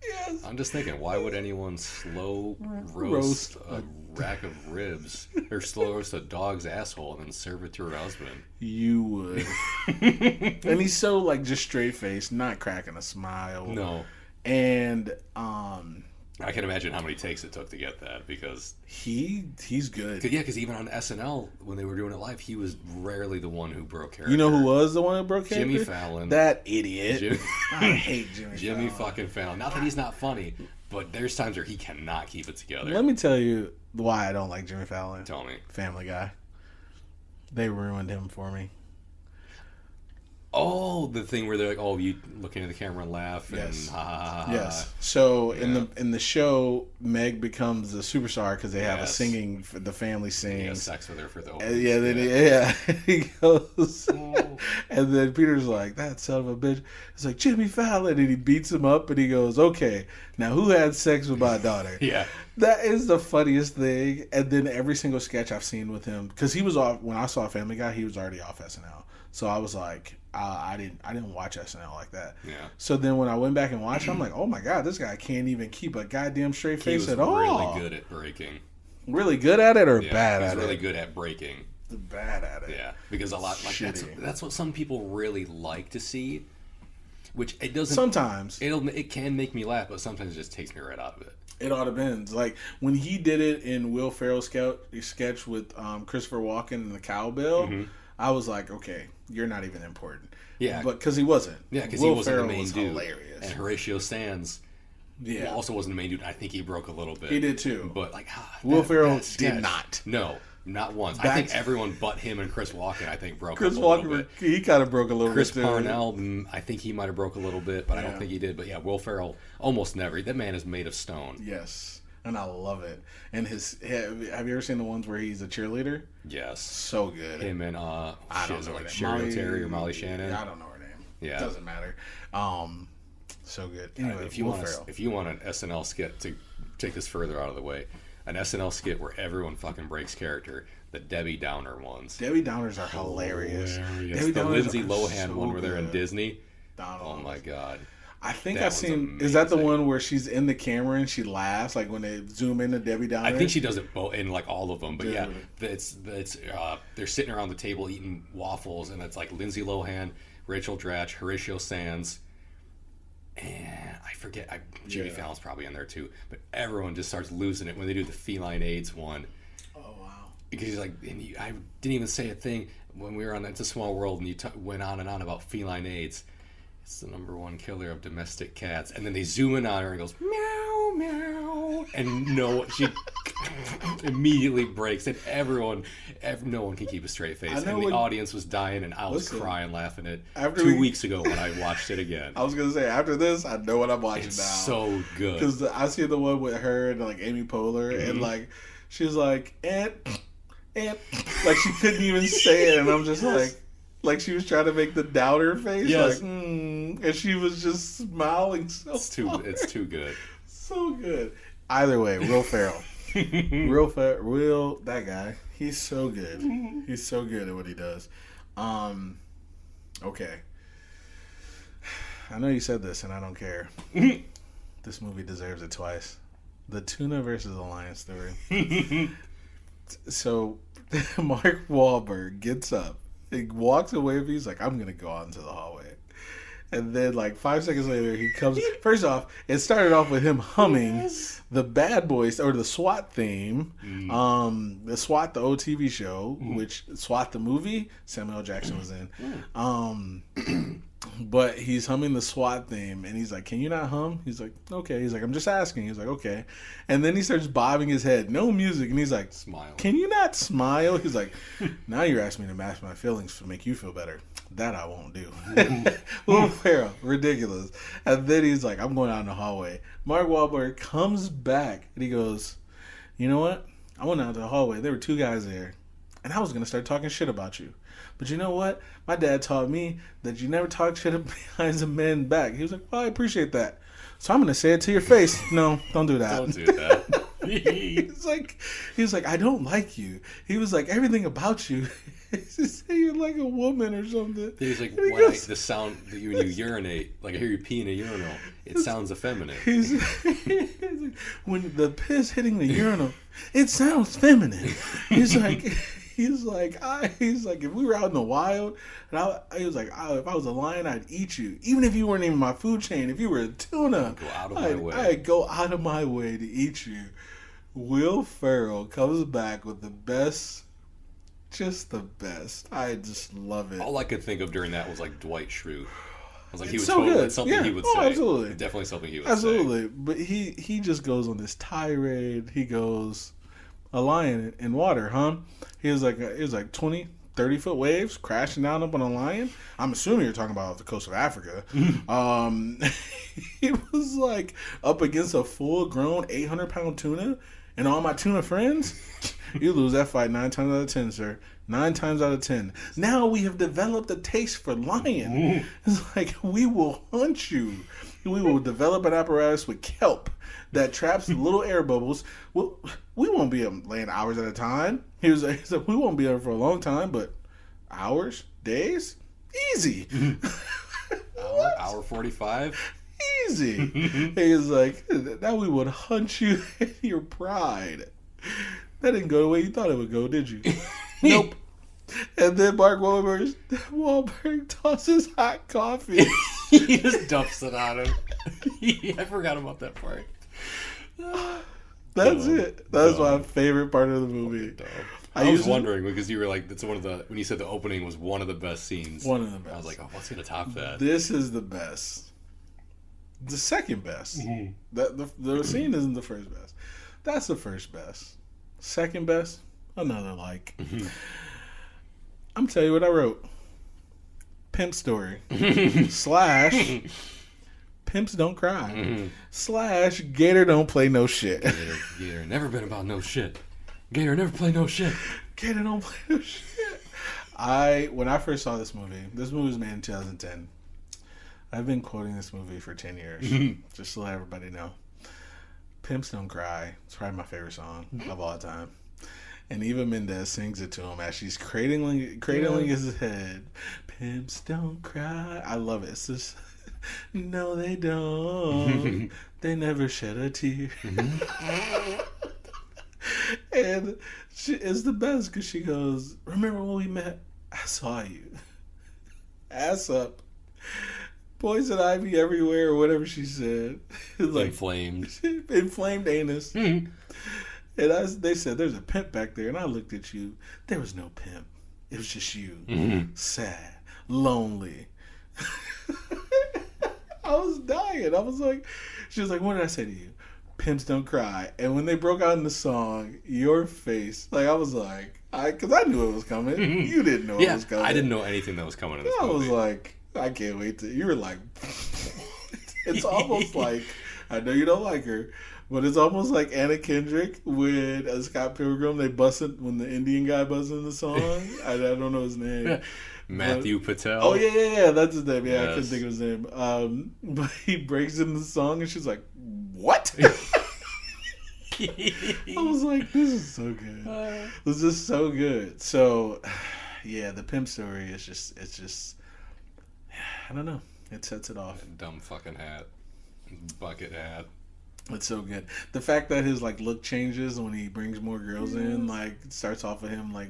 Yes. I'm just thinking, why would anyone slow roast a rack of ribs or slow roast a dog's asshole and then serve it to her husband? You would. And he's so like just straight faced, not cracking a smile. No. And I can imagine how many takes it took to get that because he's good. Yeah, because even on SNL when they were doing it live, he was rarely the one who broke character. You know who was the one who broke character? Jimmy Fallon. That idiot. I hate Jimmy Fallon. Fucking Fallon. Not that he's not funny, but there's times where he cannot keep it together. Let me tell you why I don't like Jimmy Fallon. Tell me. Family Guy. They ruined him for me. Oh, the thing where they're like, "Oh, you looking at the camera and laugh," and yes. Ha ha ha. Yes. So in the show, Meg becomes a superstar because they have a singing. The family sings. He has sex with her for the. He goes, and then Peter's like, "That son of a bitch." It's like Jimmy Fallon, and he beats him up, and he goes, "Okay, now who had sex with my daughter?" Yeah. That is the funniest thing. And then every single sketch I've seen with him, because he was off when I saw Family Guy, he was already off SNL. So I was like, I didn't watch SNL like that. Yeah. So then when I went back and watched, I'm like, oh my god, this guy can't even keep a goddamn straight face at all. Really good at breaking. Really good at it or bad at it? He's really good at breaking. Bad at it. Yeah, because a lot like that's what some people really like to see. Which it doesn't. Sometimes it can make me laugh, but sometimes it just takes me right out of it. It all depends. Like when he did it in Will Ferrell's sketch with Christopher Walken and the cowbell. Mm-hmm. I was like, okay, you're not even important. Yeah. But because he wasn't. Yeah, because he wasn't Ferrell the main dude. Hilarious. And Horatio Sands also wasn't the main dude. I think he broke a little bit. He did too. But like, Will Ferrell did not. No, not once. I think everyone but him and Chris Walken, I think, broke Chris a little bit. He kind of broke a little bit too. Chris Parnell, I think he might have broke a little bit, but I don't think he did. But yeah, Will Ferrell, almost never. That man is made of stone. Yes. And I love it. And have you ever seen the ones where he's a cheerleader? Yes. So good. Him and I don't know like Sherry Terry or Molly Shannon. I don't know her name. Yeah. It doesn't matter. So good. Anyway, if you want an SNL skit to take this further out of the way, an SNL skit where everyone fucking breaks character, the Debbie Downer ones. Debbie Downers are hilarious. The Lindsay Lohan one where they're in Disney. Donald. Oh my god. I think I've seen. Amazing. Is that the one where she's in the camera and she laughs, like when they zoom into Debbie Downer? I think she does it both in like all of them. But yeah, it's they're sitting around the table eating waffles, and it's like Lindsay Lohan, Rachel Dratch, Horatio Sands, and I forget. Jimmy Fallon's probably in there too. But everyone just starts losing it when they do the feline AIDS one. Oh wow! because he's like, I didn't even say a thing when we were on It's a Small World, and you went on and on about feline AIDS. It's the #1 killer of domestic cats. And then they zoom in on her and goes, meow, meow. And she immediately breaks. And no one can keep a straight face. And the audience was dying, and I was crying laughing at 2 weeks ago when I watched it again. I was going to say, after this, I know what I'm watching it's now. So good. Because I see the one with her and like Amy Poehler, and like, she's like, and like she couldn't even say it. And I'm just like she was trying to make the doubter face, yes. And she was just smiling. It's too good, so good. Either way, Will Ferrell, that guy, he's so good. He's so good at what he does. Okay, I know you said this, and I don't care. This movie deserves it twice. The tuna versus the lion story. So, Mark Wahlberg gets up. He walks away. He's like, I'm going to go out into the hallway. And then, like, 5 seconds later, he comes. First off, it started off with him humming the Bad Boys, or the SWAT theme. The SWAT, the old TV show, which SWAT, the movie, Samuel L. Jackson was in. But he's humming the SWAT theme, and he's like, can you not hum? He's like, okay. He's like, I'm just asking. He's like, okay. And then he starts bobbing his head. No music. And he's like, smile. Can you not smile? He's like, now you're asking me to mask my feelings to make you feel better. That I won't do. Will Ferrell, ridiculous. And then he's like, I'm going out in the hallway. Mark Wahlberg comes back, and he goes, you know what? I went out to the hallway. There were 2 guys there, and I was going to start talking shit about you. But you know what? My dad taught me that you never talk shit behind a man's back. He was like, well, I appreciate that. So I'm going to say it to your face. No, don't do that. Don't do that. He's like, I don't like you. He was like, everything about you. You're like a woman or something. He's like, the sound that when you urinate, like I hear you pee in a urinal, it sounds effeminate. He's like, when the piss hitting the urinal, it sounds feminine. He's like, if we were out in the wild, and he was like, if I was a lion, I'd eat you. Even if you weren't even my food chain, if you were a tuna, I'd go out of my way to eat you. Will Ferrell comes back with the best, just the best. I just love it. All I could think of during that was like Dwight Schrute. I was like, he would so totally, good. it's something he would say. Absolutely. Definitely something he would absolutely. say. But he just goes on this tirade. He goes, a lion in water, huh? He was like 20, 30 foot waves crashing down up on a lion. I'm assuming you're talking about the coast of Africa. He was like up against a full grown 800-pound tuna, and all my tuna friends, you lose that fight 9 times out of 10, sir. 9 times out of 10. Now we have developed a taste for lion. It's like, we will hunt you. We will develop an apparatus with kelp that traps little air bubbles. Well, we won't be laying hours at a time. He said, we won't be there for a long time, but hours, days, easy. Hour 45, easy. He was like, now we would hunt you in your pride. That didn't go the way you thought it would go, did you? Nope. And then Mark Wahlberg tosses hot coffee. He just dumps it on him. I forgot about that part. That's it. That's my favorite part of the movie. I was wondering because you were like, that's one of the, when you said the opening was one of the best scenes. One of the best. I was like, oh, what's going to top that? This is the best. The second best. The scene isn't the first best. That's the first best. Second best, another like. I'm telling you what I wrote. Pimp story. / Pimps don't cry. / Gator don't play no shit. Gator never been about no shit. Gator never play no shit. Gator don't play no shit. When I first saw this movie was made in 2010. I've been quoting this movie for 10 years. Just to let everybody know. Pimps Don't Cry. It's probably my favorite song of all time. And Eva Mendes sings it to him as she's cradling his head. Pimps don't cry. I love it. It's just, no, they don't. They never shed a tear. And it's the best because she goes, remember when we met? I saw you. Ass up. Poison ivy everywhere or whatever she said. Like, inflamed anus. And they said, there's a pimp back there. And I looked at you. There was no pimp. It was just you. Mm-hmm. Sad. Lonely. I was dying. I was like, she was like, what did I say to you? Pimps don't cry. And when they broke out in the song, your face, like, I was like, because I knew it was coming. You didn't know it was coming. I didn't know anything that was coming in this movie. I was like, I can't wait to, you were like, it's almost like, I know you don't like her, but it's almost like Anna Kendrick with Scott Pilgrim. They busted, when the Indian guy busted in the song. I don't know his name. Matthew Patel. Oh, yeah, that's his name. Yeah, yes. I couldn't think of his name. But he breaks into the song and she's like, what? I was like, this is so good. This is so good. So, yeah, the pimp story is just, it's just, I don't know. It sets it off. Dumb fucking hat. Bucket hat. It's so good. The fact that his, like, look changes when he brings more girls in, like, starts off with him, like,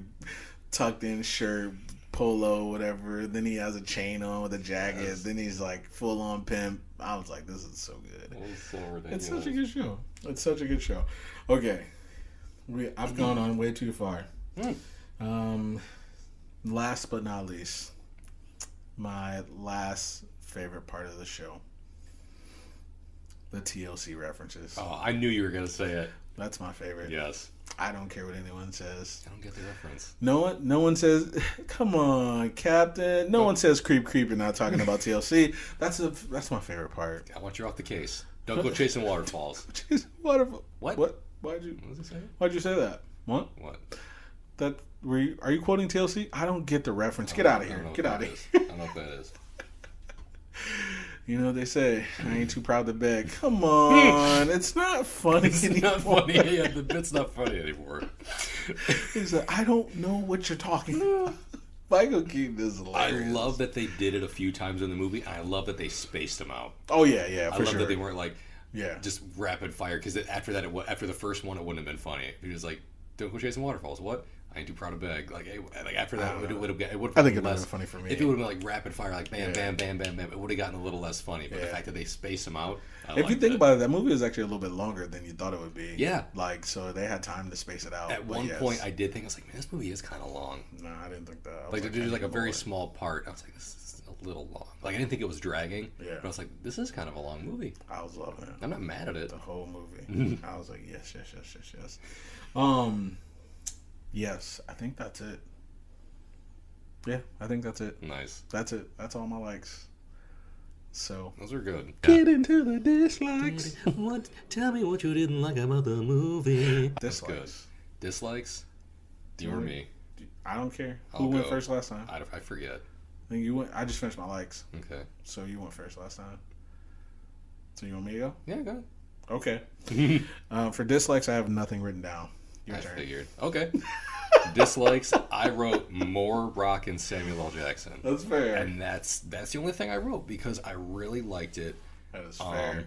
tucked in shirt, polo, whatever. Then he has a chain on with a jacket. Yes. Then he's, like, full on pimp. I was like, this is so good. So ridiculous. It's such a good show. It's such a good show. Okay. I've gone on way too far. Last but not least, my last favorite part of the show. The TLC references. Oh, I knew you were going to say it. That's my favorite. Yes. I don't care what anyone says. I don't get the reference. No one says, come on, Captain. No one says creep and not talking about TLC. That's my favorite part. I want you off the case. Don't go chasing waterfalls. Chasing waterfalls. What? Why'd you? What does it say? Why'd you say that? What? Are you quoting TLC? I don't get the reference. Get out of here. Get out of here. I don't know what that is. You know, they say, I ain't too proud to beg. Come on. It's not funny anymore. Not funny. Yeah, the bit's not funny anymore. He said, I don't know what you're talking about. Michael Keaton is hilarious. I love that they did it a few times in the movie, and I love that they spaced them out. Oh, yeah, I love that they weren't like, just rapid fire, because after that, after the first one, it wouldn't have been funny. He was like, don't go chasing waterfalls. What? I ain't too proud to beg. Like after that, it would have I think it would have been funny for me. If it would have been like rapid fire, like bam, bam, bam, bam, bam, it would have gotten a little less funny. But the fact that they space them out, if you think about it, that movie is actually a little bit longer than you thought it would be. Yeah. Like, so they had time to space it out. At one point, I did think, I was like, man, this movie is kind of long. No, I didn't think that. Like, there's like a very small part. I was like, this is a little long. Like, I didn't think it was dragging. Yeah. But I was like, this is kind of a long movie. I was loving it. I'm not mad at it. The whole movie. I was like, yes. Yes, I think that's it. Yeah, I think that's it. Nice. That's it. That's all my likes. So those are good. Get into the dislikes. Tell me what you didn't like about the movie. Dislikes. Dislikes? You or me? I don't care. Who went first last time? I forget. I think you went. I just finished my likes. Okay. So you went first last time. So you want me to go? Yeah, go ahead. Okay. For dislikes, I have nothing written down. Your turn. Figured. Okay. Dislikes, I wrote more Rock and Samuel L. Jackson. That's fair. And that's the only thing I wrote because I really liked it. That is fair.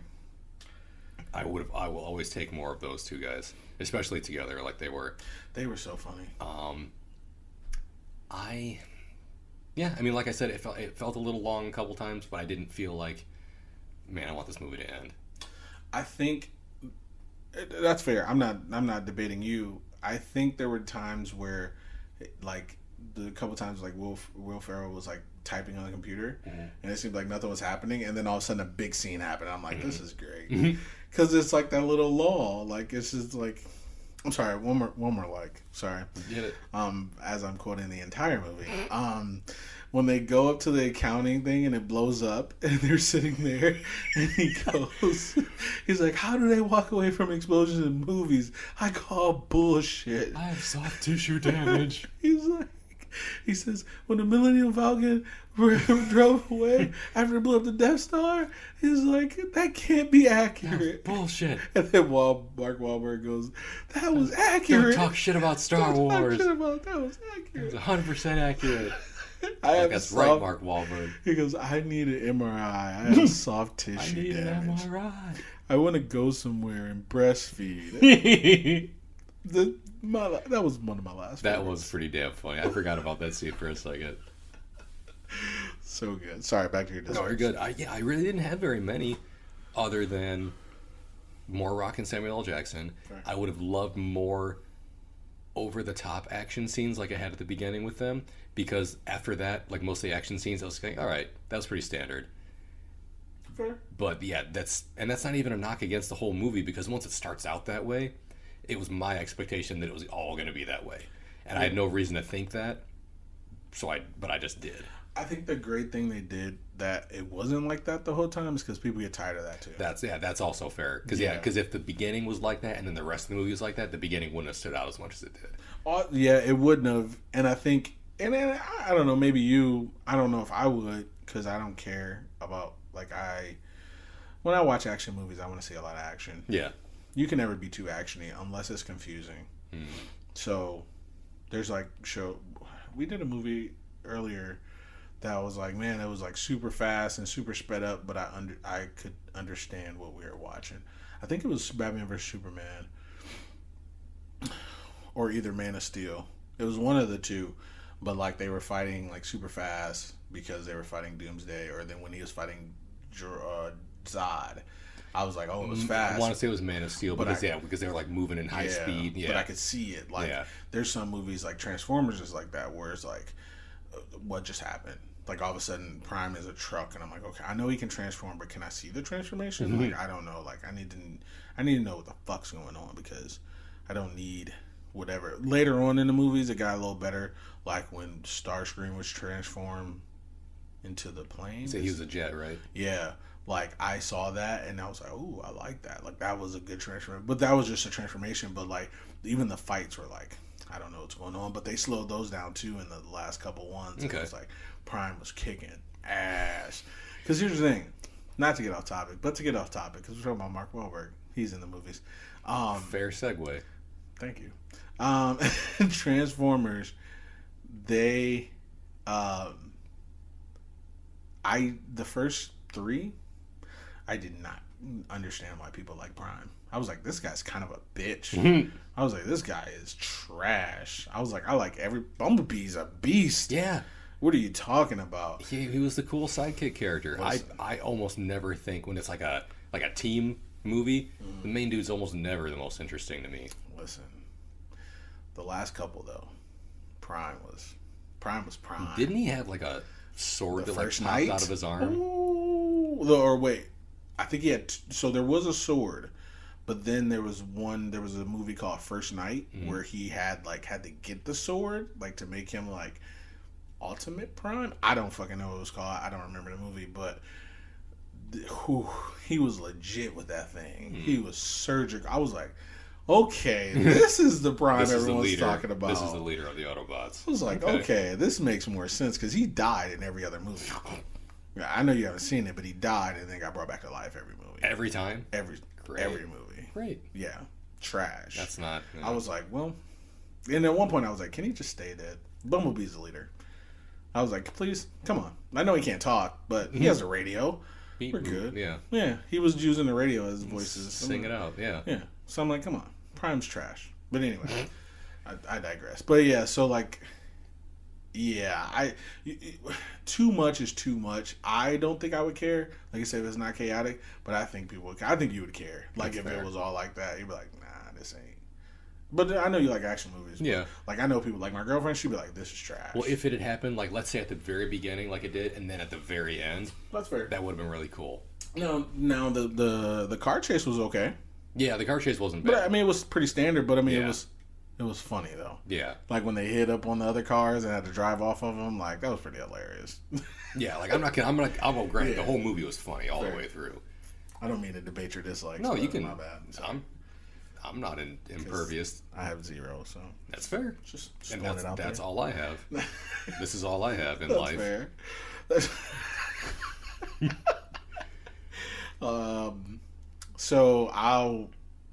I will always take more of those two guys, especially together like they were. They were so funny. I mean, like I said, it felt a little long a couple times, but I didn't feel like, man, I want this movie to end. I think that's fair. I'm not debating you. I think there were times where, like, the couple times, like, Will Ferrell was, like, typing on the computer, and it seemed like nothing was happening, and then all of a sudden a big scene happened. I'm like, this is great. Because it's, like, that little lull. Like, it's just, like... I'm sorry, one more like. Sorry. Get it. As I'm quoting the entire movie. When they go up to the accounting thing and it blows up and they're sitting there and he goes, he's like, how do they walk away from explosions in movies? I call bullshit. I have soft tissue damage. He says, when the Millennium Falcon drove away after it blew up the Death Star, he's like, that can't be accurate. That's bullshit. And then Mark Wahlberg goes, that was accurate. Don't talk shit about Star Wars. That was accurate. It was 100% accurate. That's right, Mark Wahlberg. He goes, I need an MRI. I have soft tissue damage. An MRI. I want to go somewhere and breastfeed. That was one of my last That favorites. Was pretty damn funny. I forgot about that scene for a second. So good. Sorry, back to your dislikes. No, you're good. I really didn't have very many other than more Rock and Samuel L. Jackson. Fair. I would have loved more over-the-top action scenes like I had at the beginning with them, because after that, like most of the action scenes, I was like, all right, that was pretty standard. Fair. But yeah, that's not even a knock against the whole movie, because once it starts out that way, it was my expectation that it was all going to be that way, and I had no reason to think that. But I just did. I think the great thing they did that it wasn't like that the whole time is because people get tired of that too. That's also fair. Because if the beginning was like that and then the rest of the movie was like that, the beginning wouldn't have stood out as much as it did. Yeah, it wouldn't have. And I think, and I don't know, maybe I don't know if I would, because I don't care about, when I watch action movies, I want to see a lot of action. Yeah. You can never be too actiony unless it's confusing. So there's we did a movie earlier that was like, man, it was like super fast and super sped up, but I could understand what we were watching. I think it was Batman vs Superman, or either Man of Steel. It was one of the two, but like they were fighting like super fast because they were fighting Doomsday, or then when he was fighting Zod, I was like, oh, it was fast. I want to say it was Man of Steel, because they were like moving in high speed. Yeah, but I could see it. There's some movies like Transformers is like that, where it's like, what just happened? Like all of a sudden, Prime is a truck, and I'm like, okay, I know he can transform, but can I see the transformation? Mm-hmm. Like I don't know. Like I need to know what the fuck's going on, because I don't need whatever. Later on in the movies, it got a little better. Like when Starscream was transformed into the plane. So he was a jet, right? Yeah. Like, I saw that, and I was like, ooh, I like that. Like, that was a good transformation. But that was just a transformation. But, like, even the fights were like, I don't know what's going on. But they slowed those down, too, in the last couple ones. Okay. It was like, Prime was kicking ass. Because here's the thing. Not to get off topic, but to get off topic. Because we're talking about Mark Wahlberg. He's in the movies. Fair segue. Thank you. Transformers, they... the first 3... I did not understand why people like Prime. I was like, this guy's kind of a bitch. I was like, this guy is trash. I was like, I like Bumblebee's a beast. Yeah. What are you talking about? He was the cool sidekick character. I almost never think when it's like a team movie, the main dude's almost never the most interesting to me. Listen, the last couple though, Prime was Prime. Didn't he have like a sword that like popped out of his arm? Ooh, or wait. I think he had... So there was a sword, but then there was a movie called First Night where he had to get the sword, like, to make him, like, Ultimate Prime? I don't fucking know what it was called. I don't remember the movie, but he was legit with that thing. He was surgical. I was like, okay, this is the Prime everyone's talking about. This is the leader of the Autobots. I was like, okay, this makes more sense, because he died in every other movie. Yeah, I know you haven't seen it, but he died and then got brought back to life every movie. Every time? Every movie. Great. Yeah. Trash. That's not... I was like, well... And at one point I was like, can he just stay dead? Bumblebee's the leader. I was like, please, come on. I know he can't talk, but he has a radio. We're good. Yeah. Yeah. He was using the radio as voices. Sing it out, yeah. Yeah. So I'm like, come on. Prime's trash. But anyway, I digress. But yeah, so like... Yeah, too much is too much. I don't think I would care. Like I said, if it's not chaotic, but I think people would. I think you would care. Like, that's if fair. It was all like that, you'd be like, nah, this ain't. But I know you like action movies. Yeah. Like, I know people, like my girlfriend, she'd be like, this is trash. Well, if it had happened, like, let's say at the very beginning, like it did, and then at the very end. That's fair. That would have been really cool. No, now the car chase was okay. Yeah, the car chase wasn't bad. But, I mean, it was pretty standard, but I mean, it was funny, though. Yeah. Like, when they hit up on the other cars and had to drive off of them, like, that was pretty hilarious. Yeah, like, I'll grant the whole movie was funny all the way through. I don't mean to debate your dislikes. No, you can. My bad. I'm not impervious. I have 0, so. That's fair. Just and it out that's there. all I have. This is all I have in that's life. Fair. So I'll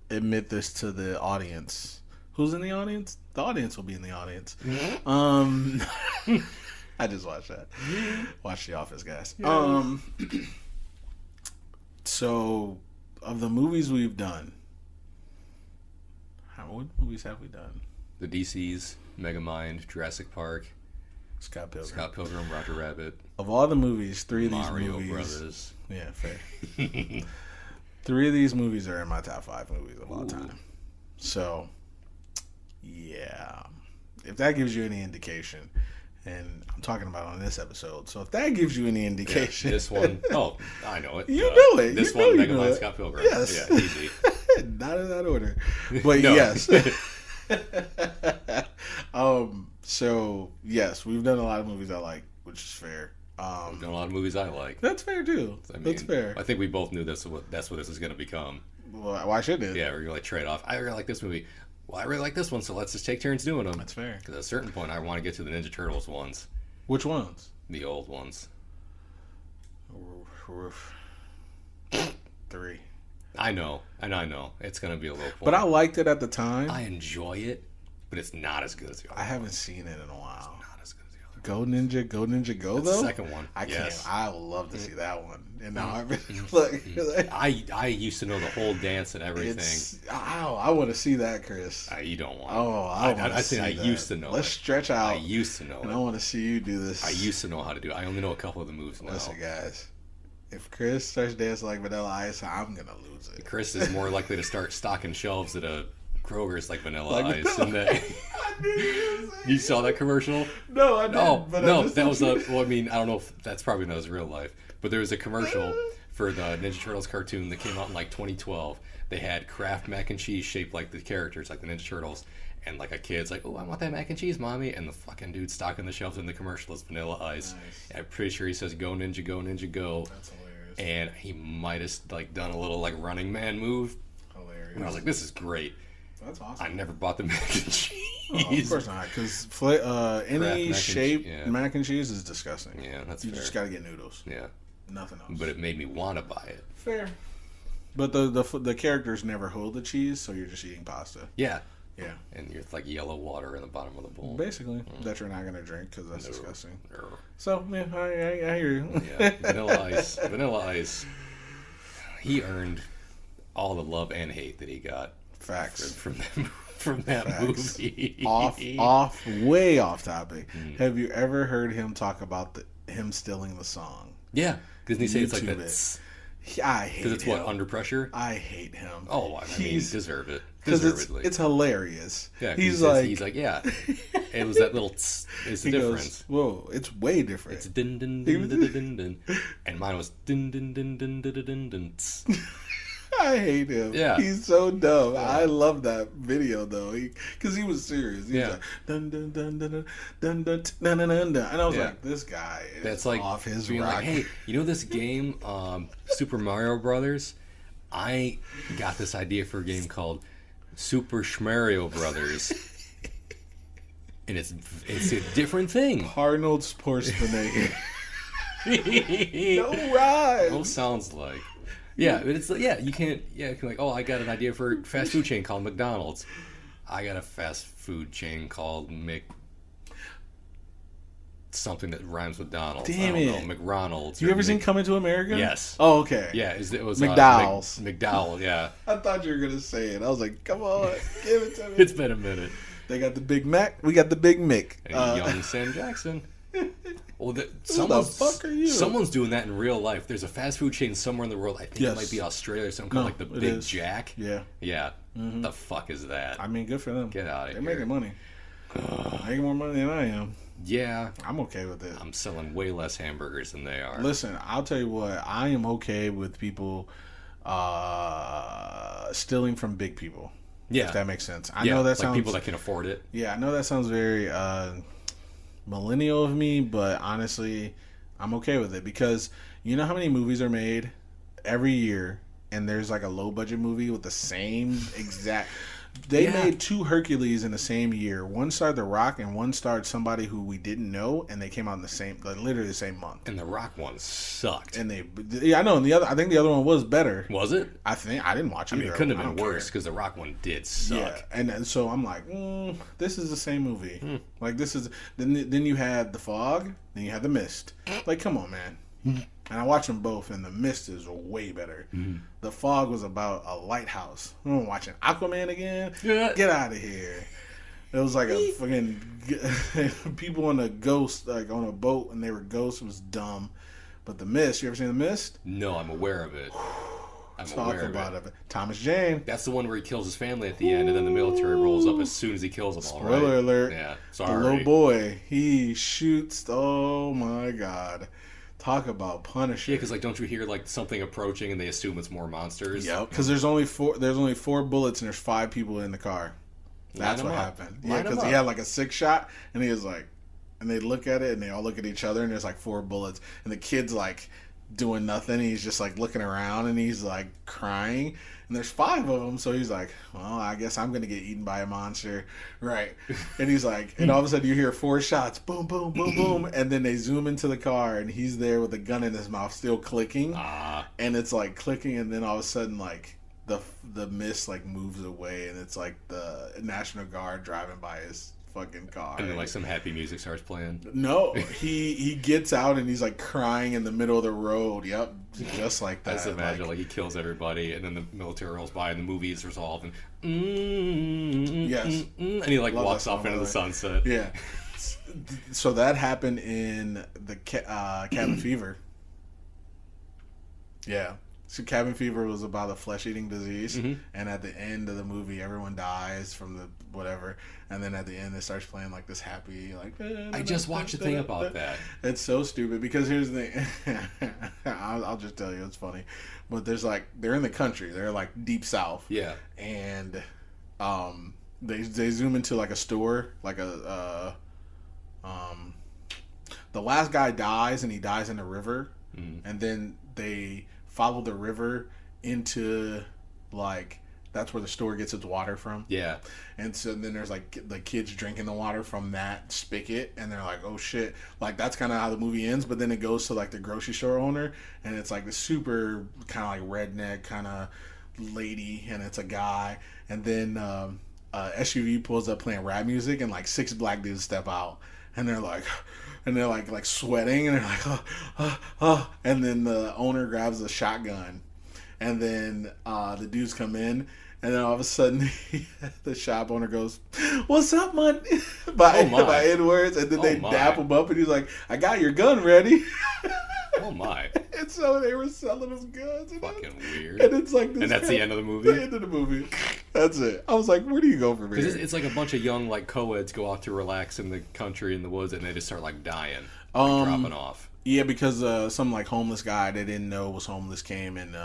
admit this to the audience. Who's in the audience? The audience will be in the audience. I just watched that. Watch The Office, guys. Yeah. So, of the movies we've done, what movies have we done? The DC's, Megamind, Jurassic Park, Scott Pilgrim, Roger Rabbit. Of all the movies, 3 of these Mario movies... Brothers. Yeah, fair. 3 of these movies are in my top 5 movies of all time. So, yeah. If that gives you any indication, and I'm talking about on this episode, so if that gives you any indication. Yeah, this one, I know it. You know it. This you know one, you know Megamind it. Scott Pilgrim. Yes. Yeah, easy. Not in that order. But yes. So, yes, we've done a lot of movies I like, which is fair. We've done a lot of movies I like. That's fair, too. That's fair. I think we both knew that's what this is going to become. Well, why shouldn't it? Yeah, we're going to like trade off. I really like this movie. Well, I really like this one, so let's just take turns doing them. That's fair. Because at a certain point, I want to get to the Ninja Turtles ones. Which ones? The old ones. 3. I know. It's going to be a low point. But I liked it at the time. I enjoy it, but it's not as good as the other I haven't seen it in a while. It's not as good as the other Go Ninja, Go Ninja, Go, That's though? the second one. I Yes. can't. I would love to see that one. And now I look. I used to know the whole dance and everything. I want to see that, Chris. You don't want. I say I that. used to know. Let's stretch out. I used to know. And I want to see you do this. I used to know how to do it. I only know a couple of the moves now. Listen, guys. If Chris starts dancing like Vanilla Ice, I'm gonna lose it. Chris is more likely to start stocking shelves at a Kroger's like Vanilla Ice. And that, you saw that commercial? No, I didn't. No, that was a. Well, I mean, I don't know if that's probably not his real life, but there was a commercial for the Ninja Turtles cartoon that came out in like 2012. They had Kraft mac and cheese shaped like the characters, like the Ninja Turtles. And like a kid's like, oh, I want that mac and cheese, mommy. And the fucking dude stocking the shelves in the commercial is Vanilla Ice. Nice. And I'm pretty sure he says, go Ninja, go Ninja, go. That's hilarious. And he might have like done a little like Running Man move. Hilarious. And I was like, this is great. That's awesome. I never bought the mac and cheese. Of course not, because any shape mac and cheese is disgusting. Yeah, that's you fair. just gotta get noodles. Yeah, nothing else. But it made me want to buy it. Fair. But the characters never hold the cheese, so you're just eating pasta. Yeah. Yeah. And you're like yellow water in the bottom of the bowl. Basically, that you're not gonna drink because that's disgusting. No. So yeah, I hear you. Yeah, Vanilla Ice. Vanilla Ice. He earned all the love and hate that he got. Facts from that movie. Way off topic. Have you ever heard him talk about him stealing the song? Yeah, because he says it's like that. I hate him. Because it's what, Under Pressure? I hate him. Oh, I mean, deserve it. Because it's hilarious. Yeah, he's like, yeah. It was that little tss, is the difference. Goes, whoa, it's way different. It's din din din din din din, and mine was din din din din din din din tss. I hate him. Yeah. He's so dumb. Yeah. I love that video though, because he was serious. He was like dun dun dun dun dun dun dun dun dun dun, and I was like, this guy is that's like off his being rock. Like, hey, you know this game, Super Mario Brothers? I got this idea for a game called Super Schmario Brothers. And it's a different thing. Arnold Schwarzenegger. No rhyme. What sounds like. Yeah, but it's like, you can like, oh, I got an idea for a fast food chain called McDonald's. I got a fast food chain called something that rhymes with Donald's. Damn it. McRonald's. You ever seen Coming to America? Yes. Oh, okay. Yeah, it was McDowell's. McDowell, yeah. I thought you were gonna say it. I was like, come on, give it to me. It's been a minute. They got the Big Mac. We got the Big Mick. And young Sam Jackson. Well, someone's doing that in real life. There's a fast food chain somewhere in the world. I think it might be Australia or something called like the Big Jack. Yeah. Yeah. Mm-hmm. The fuck is that? I mean, good for them. Get out of here. They're making money. Making more money than I am. Yeah. I'm okay with it. I'm selling way less hamburgers than they are. Listen, I'll tell you what. I am okay with people stealing from big people. Yeah. If that makes sense. I know that sounds... people that can afford it. Yeah, I know that sounds very... millennial of me, but honestly, I'm okay with it because you know how many movies are made every year, and there's like a low budget movie with the same exact. They made 2 Hercules in the same year. One starred The Rock, and one starred somebody who we didn't know, and they came out in the same, like literally the same month. And The Rock one sucked. And I know. And I think the other one was better. Was it? I didn't watch it. I mean, it couldn't have been worse because The Rock one did suck. Yeah, and so I'm like, this is the same movie. Like this is then you had The Fog, then you had The Mist. Like, come on, man. And I watched them both, and The Mist is way better. The Fog was about a lighthouse. I'm watching Aquaman again. Yeah. Get out of here. It was like a fucking people on a ghost, like on a boat, and they were ghosts. It was dumb. But The Mist, you ever seen The Mist? No, I'm aware of it. aware of it. Thomas Jane. That's the one where he kills his family at the end, and then the military rolls up as soon as he kills them all. Spoiler alert. Yeah, sorry. The little boy, he shoots. Oh my god. Talk about Punisher. Yeah, because like, don't you hear like something approaching, and they assume it's more monsters? Yeah, because there's only four bullets, and there's 5 people in the car. That's what happened. Yeah, because he had like a 6 shot, and he was like, and they look at it, and they all look at each other, and there's like 4 bullets, and the kid's like doing nothing. He's just like looking around, and he's like crying, and there's 5 of them, so he's like, well, I guess I'm gonna get eaten by a monster, right? And he's like, and all of a sudden you hear 4 shots, boom, boom, boom, boom, and then they zoom into the car, and he's there with a gun in his mouth, still clicking, and it's like clicking, and then all of a sudden like the mist like moves away, and it's like the National Guard driving by his fucking car, and then like some happy music starts playing. No, he gets out, and he's like crying in the middle of the road. Yep, just like that. I just imagine like he kills everybody, and then the military rolls by, and the movie is resolved, and yes, and he like walks off into the sunset. Yeah. So that happened in the Cabin Fever. Yeah. So Cabin Fever was about a flesh-eating disease, and at the end of the movie, everyone dies from the whatever, and then at the end, it starts playing like this happy, like. I just watched a thing about that. It's so stupid because here's the thing. I'll just tell you, it's funny, but there's like they're in the country, they're like deep south, yeah, and they zoom into like a store, like the last guy dies, and he dies in the river, and then they follow the river into like that's where the store gets its water from. Yeah. And so then there's like the kids drinking the water from that spigot, and they're like, oh shit. Like that's kind of how the movie ends, but then it goes to like the grocery store owner, and it's like the super kind of like redneck kind of lady, and it's a guy, and then SUV pulls up playing rap music, and like 6 black dudes step out, and they're like sweating, and they're like, and then the owner grabs a shotgun, and then the dudes come in, and then all of a sudden the shop owner goes, "What's up, man?" by N words, and then they dap him up, and he's like, "I got your gun ready." Oh my! And so they were selling him guns. Fucking weird. And it's like this. And that's the end of the movie. The end of the movie. That's it. I was like, where do you go from here? Because it's like a bunch of young like co-eds go out to relax in the country in the woods, and they just start like dying, like, dropping off. Yeah, because some like homeless guy they didn't know was homeless came and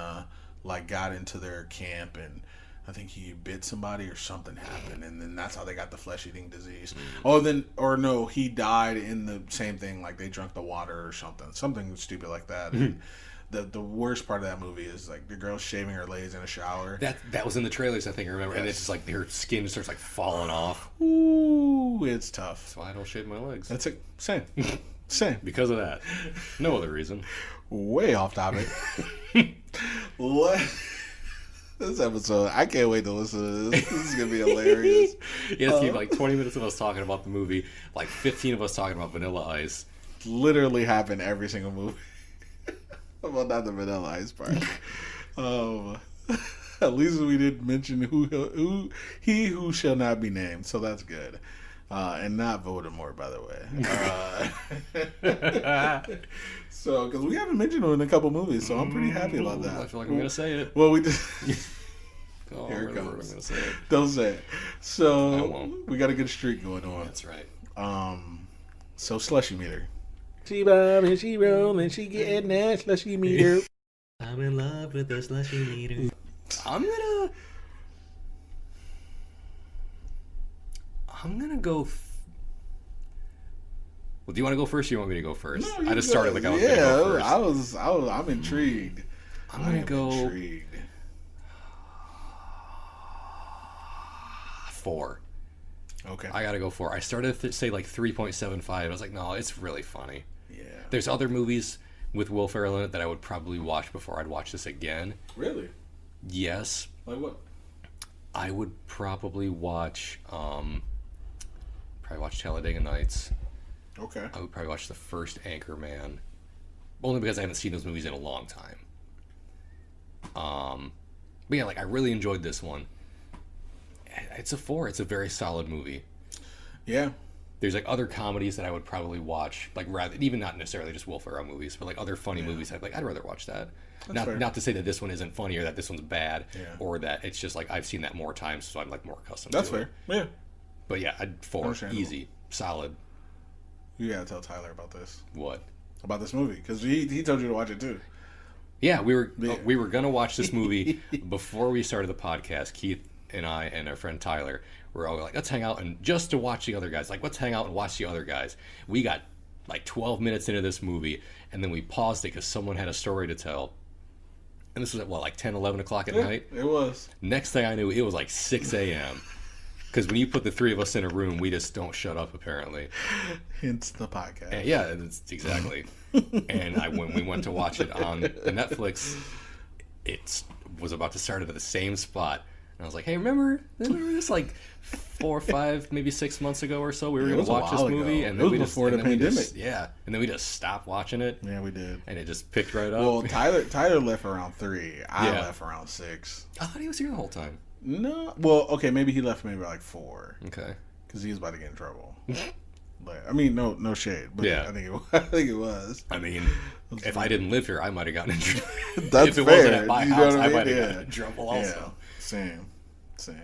like got into their camp, and I think he bit somebody or something happened, and then that's how they got the flesh-eating disease. No, he died in the same thing, like they drank the water or something stupid like that. And the worst part of that movie is like the girl shaving her legs in a shower. That was in the trailers, I think I remember, yes. And it's just like her skin just starts like falling off. Ooh, it's tough. That's why I don't shave my legs. That's it. Same. Because of that. No other reason. Way off topic. This episode, I can't wait to listen to this. This is going to be hilarious. Yeah, it's going to be like 20 minutes of us talking about the movie, like 15 of us talking about Vanilla Ice. Literally happen every single movie. Well, not the Vanilla Ice part. At least we didn't mention who shall not be named, so that's good. And not Voldemort, by the way. So, because we haven't mentioned him in a couple movies, so I'm pretty happy about that. I feel like I'm going to say it. Well, we just... Here it comes. I'm going to say it. Don't say it. So, I won't. We got a good streak going on. That's right. So, Slushie Meter. She bomb and she roll and she getting that Slushie Meter. I'm in love with the Slushie Meter. I'm gonna go. Well, do you want to go first? Or you want me to go first? No, I just started like I was gonna go first. I'm intrigued. I'm gonna go intrigued. 4. Okay. I gotta go 4. I started to say like 3.75. I was like, no, it's really funny. Yeah. There's other movies with Will Ferrell in it that I would probably watch before I'd watch this again. Really? Yes. Like what? I would probably watch Talladega Nights. Okay. I would probably watch the first Anchorman, only because I haven't seen those movies in a long time. But yeah, like I really enjoyed this one. It's a 4. It's a very solid movie. Yeah. there's like other comedies that I would probably watch, like rather even not necessarily just Will Ferrell movies, but like other funny movies. I'd rather watch that. Not to say that this one isn't funny or that this one's bad or that it's just like I've seen that more times, so I'm like more accustomed to it. That's fair. Yeah. But yeah, 4, easy, solid. You gotta tell Tyler about this. What? About this movie, because he told you to watch it too. Yeah, we were gonna watch this movie before we started the podcast. Keith and I and our friend Tyler were all like, let's hang out and just to watch the other guys. Like, let's hang out and watch the other guys. We got like 12 minutes into this movie, and then we paused it because someone had a story to tell. And this was at, like 10, 11 o'clock at night? It was. Next thing I knew, it was like 6 a.m. Because when you put the three of us in a room, we just don't shut up, apparently. Hence the podcast. And yeah, exactly. And when we went to watch it on the Netflix, it was about to start at the same spot. And I was like, hey, remember this like 4 or 5, maybe 6 months ago or so? We were going to watch this movie. And then it was before the pandemic. And then we just stopped watching it. Yeah, we did. And it just picked right up. Well, Tyler left around 3. I left around 6. I thought he was here the whole time. No. Well, okay, maybe he left maybe like 4. Okay. Because he was about to get in trouble. But I mean, no shade. But yeah. I think it was. I mean, if I didn't live here, I might have gotten in trouble. That's if it fair. wasn't at my house, I might have yeah. gotten in trouble also. Yeah. Same.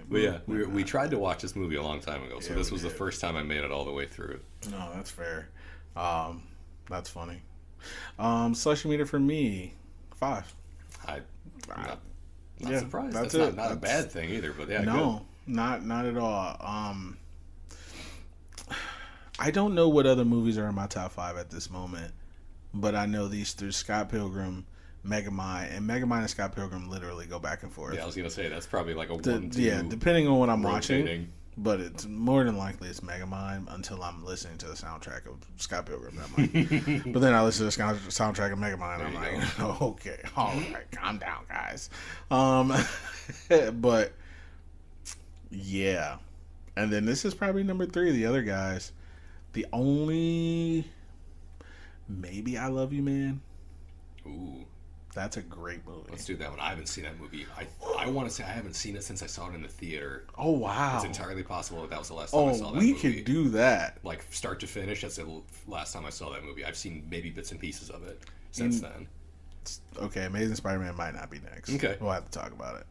But yeah, we tried to watch this movie a long time ago, so this was the first time I made it all the way through. No, that's fair. That's funny. Slushie Meter for me, 5. I'm not surprised. That's not a bad thing either, but yeah, no, good. Not at all. I don't know what other movies are in my top 5 at this moment, but I know these 3: Scott Pilgrim, Megamind, and Megamind and Scott Pilgrim literally go back and forth. Yeah, I was gonna say that's probably like a 1-2. Yeah, depending on what I'm watching. But it's more than likely it's Megamind until I'm listening to the soundtrack of Scott Pilgrim. I'm like, but then I listen to the soundtrack of Megamind. And I'm like, okay, all right, calm down, guys. But yeah, and then this is probably number 3. The other guys, the only maybe I Love You Man. Ooh. That's a great movie. Let's do that one. I haven't seen that movie. I want to say I haven't seen it since I saw it in the theater. Oh, wow. It's entirely possible that was the last time I saw that movie. We could do that. Like, start to finish, that's the last time I saw that movie. I've seen maybe bits and pieces of it since then. Okay, Amazing Spider-Man might not be next. Okay. We'll have to talk about it.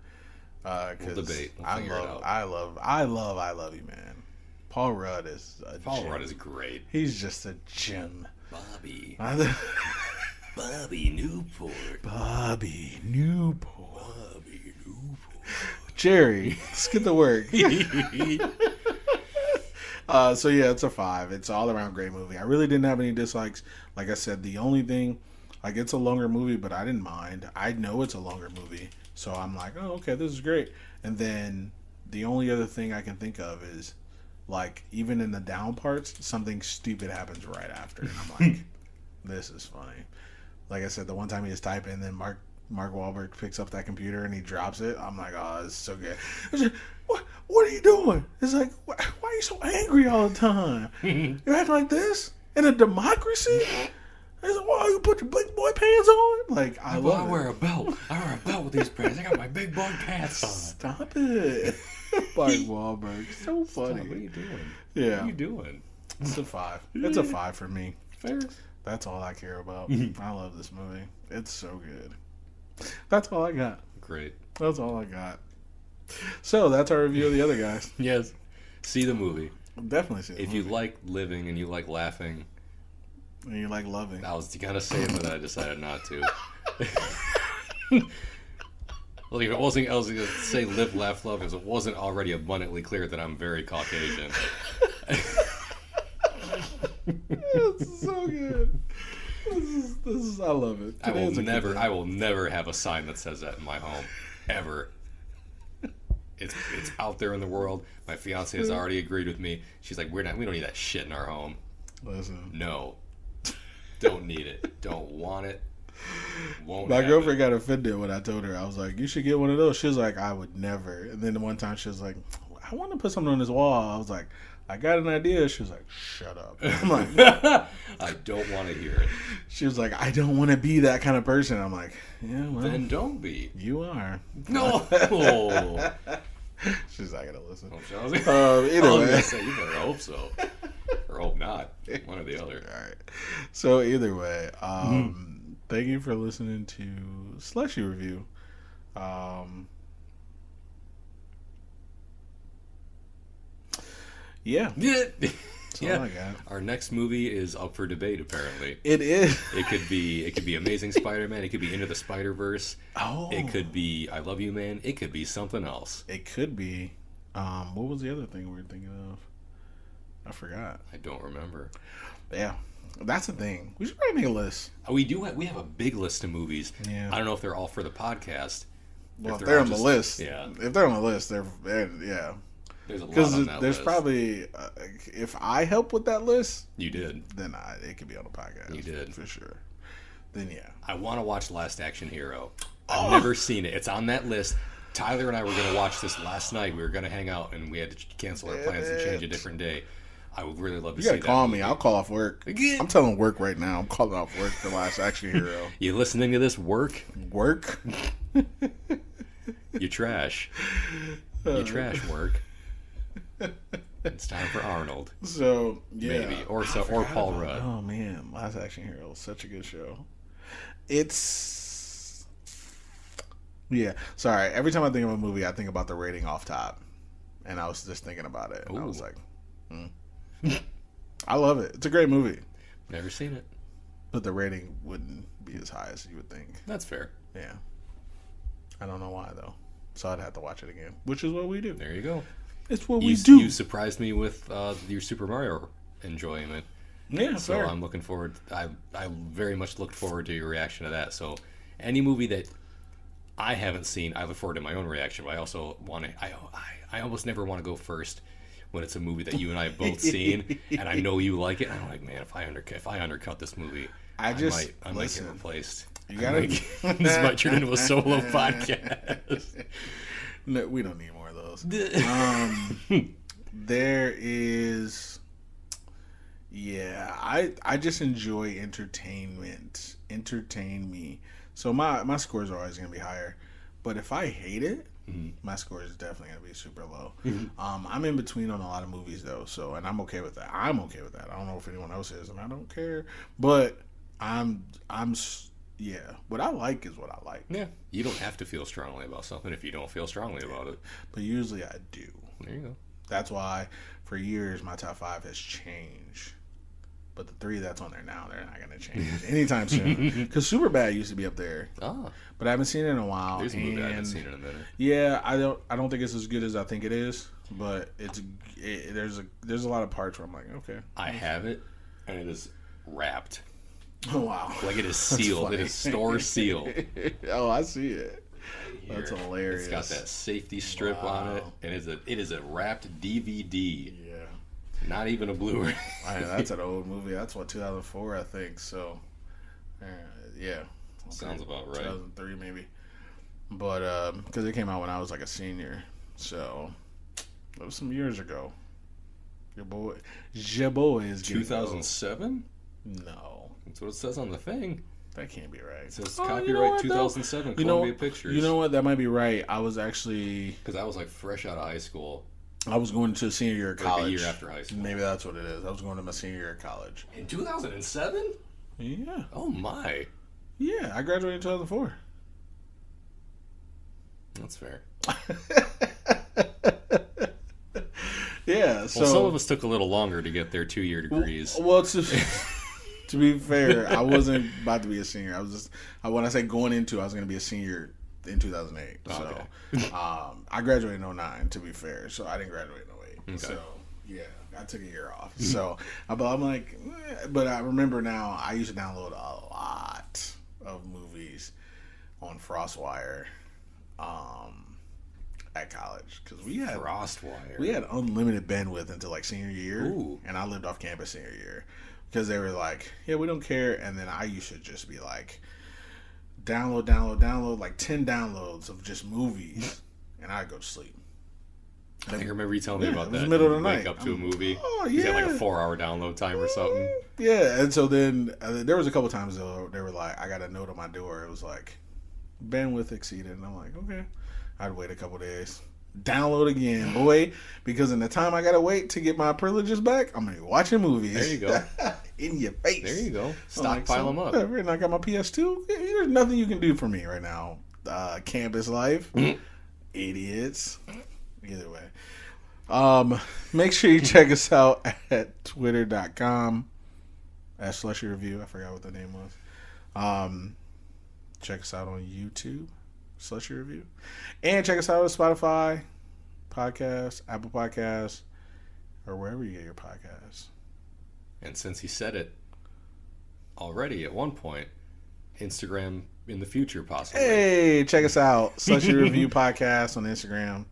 We'll debate. I love I Love You Man. Paul Rudd is a gem. Rudd is great. He's just a gem. Bobby Newport. Jerry, let's get to work. So yeah, it's a 5. It's all around great movie. I really didn't have any dislikes. Like I said, the only thing, like, it's a longer movie, but I didn't mind. I know it's a longer movie, so I'm like, oh, okay, this is great. And then the only other thing I can think of is, like, even in the down parts, something stupid happens right after, and I'm like, this is funny. Like I said, the one time he was typing, and then Mark Wahlberg picks up that computer and he drops it. I'm like, oh, this is so good. I said, what are you doing? It's like, why are you so angry all the time? You act like this in a democracy? It's like, why you put your big boy pants on? Like, I wear a belt. I wear a belt with these pants. I got my big boy pants on. Stop it. Mark Wahlberg. So funny. Stop. What are you doing? Yeah. What are you doing? It's a 5. It's a 5 for me. Fair. That's all I care about. I love this movie. It's so good. That's all I got. Great. That's all I got. So that's our review of the other guys. Yes. See the movie. Definitely see the movie. If you like living and you like laughing. And you like loving. I was going to say it, but I decided not to. Well, if it wasn't, I was going to say live, laugh, love, because it wasn't already abundantly clear that I'm very Caucasian. It's so good. This is I love it. I will never have a sign that says that in my home, ever. It's out there in the world. My fiance has already agreed with me. She's like, we don't need that shit in our home. Listen. No. Don't need it. Don't want it. Won't. My girlfriend got offended when I told her. I was like, you should get one of those. She was like, I would never. And then the one time she was like, I want to put something on this wall. I was like, I got an idea. She was like, shut up. I'm like, I don't want to hear it. She was like, I don't want to be that kind of person. I'm like, yeah, well. Then don't be. You are. No. She's not going to listen. Either way. Say, you better hope so. Or not? One or the other. All right. So either way, thank you for listening to Slushie Review. Yeah. That's all I got. Our next movie is up for debate. Apparently, It is. it could be Amazing Spider-Man. It could be Into the Spider-Verse. Oh. It could be I Love You, Man. It could be something else. It could be. What was the other thing we were thinking of? I forgot. I don't remember. Yeah. That's the thing. We should probably make a list. We have a big list of movies. Yeah. I don't know if they're all for the podcast. Well, if they're on the just- list. Yeah. If they're on the list, they're yeah. There's a lot Because on that there's list. probably, if I help with that list, You did. then it could be on the podcast. You did. For sure. Then yeah. I want to watch Last Action Hero. Oh. I've never seen it. It's on that list. Tyler and I were going to watch this last night. We were going to hang out, and we had to cancel our plans and change a different day. I would really love to You see gotta that. call movie. me. I'll call off work. Again? I'm telling work right now. I'm calling off work for Last Action Hero. You listening to this? Work? Work? You trash. You trash work. It's time for Arnold. So, yeah. Maybe. Or Paul Rudd. Oh, man. Last Action Hero is such a good show. It's... Yeah. Sorry. Every time I think of a movie, I think about the rating off top. And I was just thinking about it. And I was Ooh. like, I love it. It's a great movie. Never seen it. But the rating wouldn't be as high as you would think. That's fair. Yeah. I don't know why, though. So I'd have to watch it again. Which is what we do. There you go. It's what You we do. You surprised me with your Super Mario enjoyment. Yeah, So fair. I'm looking forward. I very much looked forward to your reaction to that. So any movie that I haven't seen, I look forward to my own reaction. But I also want to. I almost never want to go first when it's a movie that you and I have both seen, and I know you like it. And I'm like, man, if I undercut this movie, I might listen, get replaced. You gotta. This might turn into a solo podcast. No, we don't need more of those. There is. Yeah, I just enjoy entertainment. Entertain me. So my scores are always gonna be higher, but if I hate it, my score is definitely gonna be super low. I'm in between on a lot of movies though, so and I'm okay with that. I'm okay with that. I don't know if anyone else is, and I don't care. But yeah. What I like is what I like. Yeah, you don't have to feel strongly about something if you don't feel strongly about it. But usually I do. There you go. That's why for years my top 5 has changed. But the 3 that's on there now, they're not going to change anytime soon. Because Superbad used to be up there, Ah, but I haven't seen it in a while. there's a movie I haven't seen in a minute. Yeah, I don't think it's as good as I think it is. But there's a lot of parts where I'm like, okay, I have it, and it is wrapped. oh wow, Like it is sealed. funny. It is store sealed. Oh, I see it. Here. That's hilarious. It's got that safety strip on it, Wow. and it is a wrapped DVD. Yeah. Not even a Blu-ray. That's an old movie. That's 2004, I think. So, yeah. Sounds about right. 2003 maybe. But because it came out when I was like a senior, so that was some years ago. Your boy is getting 2007? old. No, That's what it says on the thing. that can't be right. It says Oh, you know copyright what, though? 2007 You know, Columbia Pictures. you know what? That might be right. I was actually Because I was like fresh out of high school. I was going to senior year of Like a college. year after high school. Maybe that's what it is. I was going to my senior year of college. In 2007? Yeah, Oh my. yeah. I graduated in 2004. That's fair. Yeah. So Well, some of us took a little longer to get their 2-year degrees. Well, to be fair, I wasn't about to be a senior. I was just when I say going into, I was going to be a senior in 2008. So Okay. I graduated in 09, to be fair. So I didn't graduate in 08. Okay. So yeah, I took a year off. So but I'm like, but I remember now I used to download a lot of movies on FrostWire at college because we had Frostwire. unlimited bandwidth until like senior year. Ooh. And I lived off campus senior year because they were like, yeah, we don't care. And then I used to just be like, download, like 10 downloads of just movies, and I'd go to sleep. I think I remember you telling me Yeah, about it was that. the middle of the You wake night. up to a movie. Oh, You had like yeah. a 4-hour download time or something. Yeah, and so then there was a couple times though they were like, I got a note on my door. It was like, bandwidth exceeded, and I'm like, okay. I'd wait a couple days. download again, boy. Because in the time I gotta wait to get my privileges back, I'm gonna be watching movies. There you go. In your face. There you go. Like, Stockpile them up. And I got my PS2. There's nothing you can do for me right now. Campus life. Idiots. Either way. Make sure you check us out at twitter.com /Slushie Review. I forgot what the name was. Check us out on YouTube, Slushie Review. And check us out on Spotify, Podcasts, Apple Podcasts, or wherever you get your podcasts. And since he said it already at one point, Instagram in the future, possibly. Hey, check us out. Slushie Review Podcast on Instagram.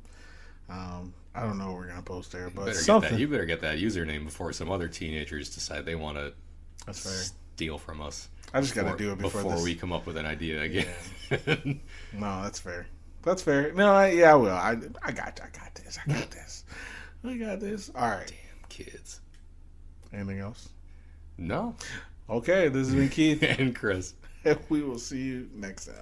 I don't know what we're going to post there, but something. You better get that username before some other teenagers decide they want to steal from us. I just got to do it before we come up with an idea again. Yeah. No, that's fair. That's fair. No, I will. I got this. I got this. All right. Damn kids. Anything else? No. Okay, this has been Keith and Chris. And we will see you next time.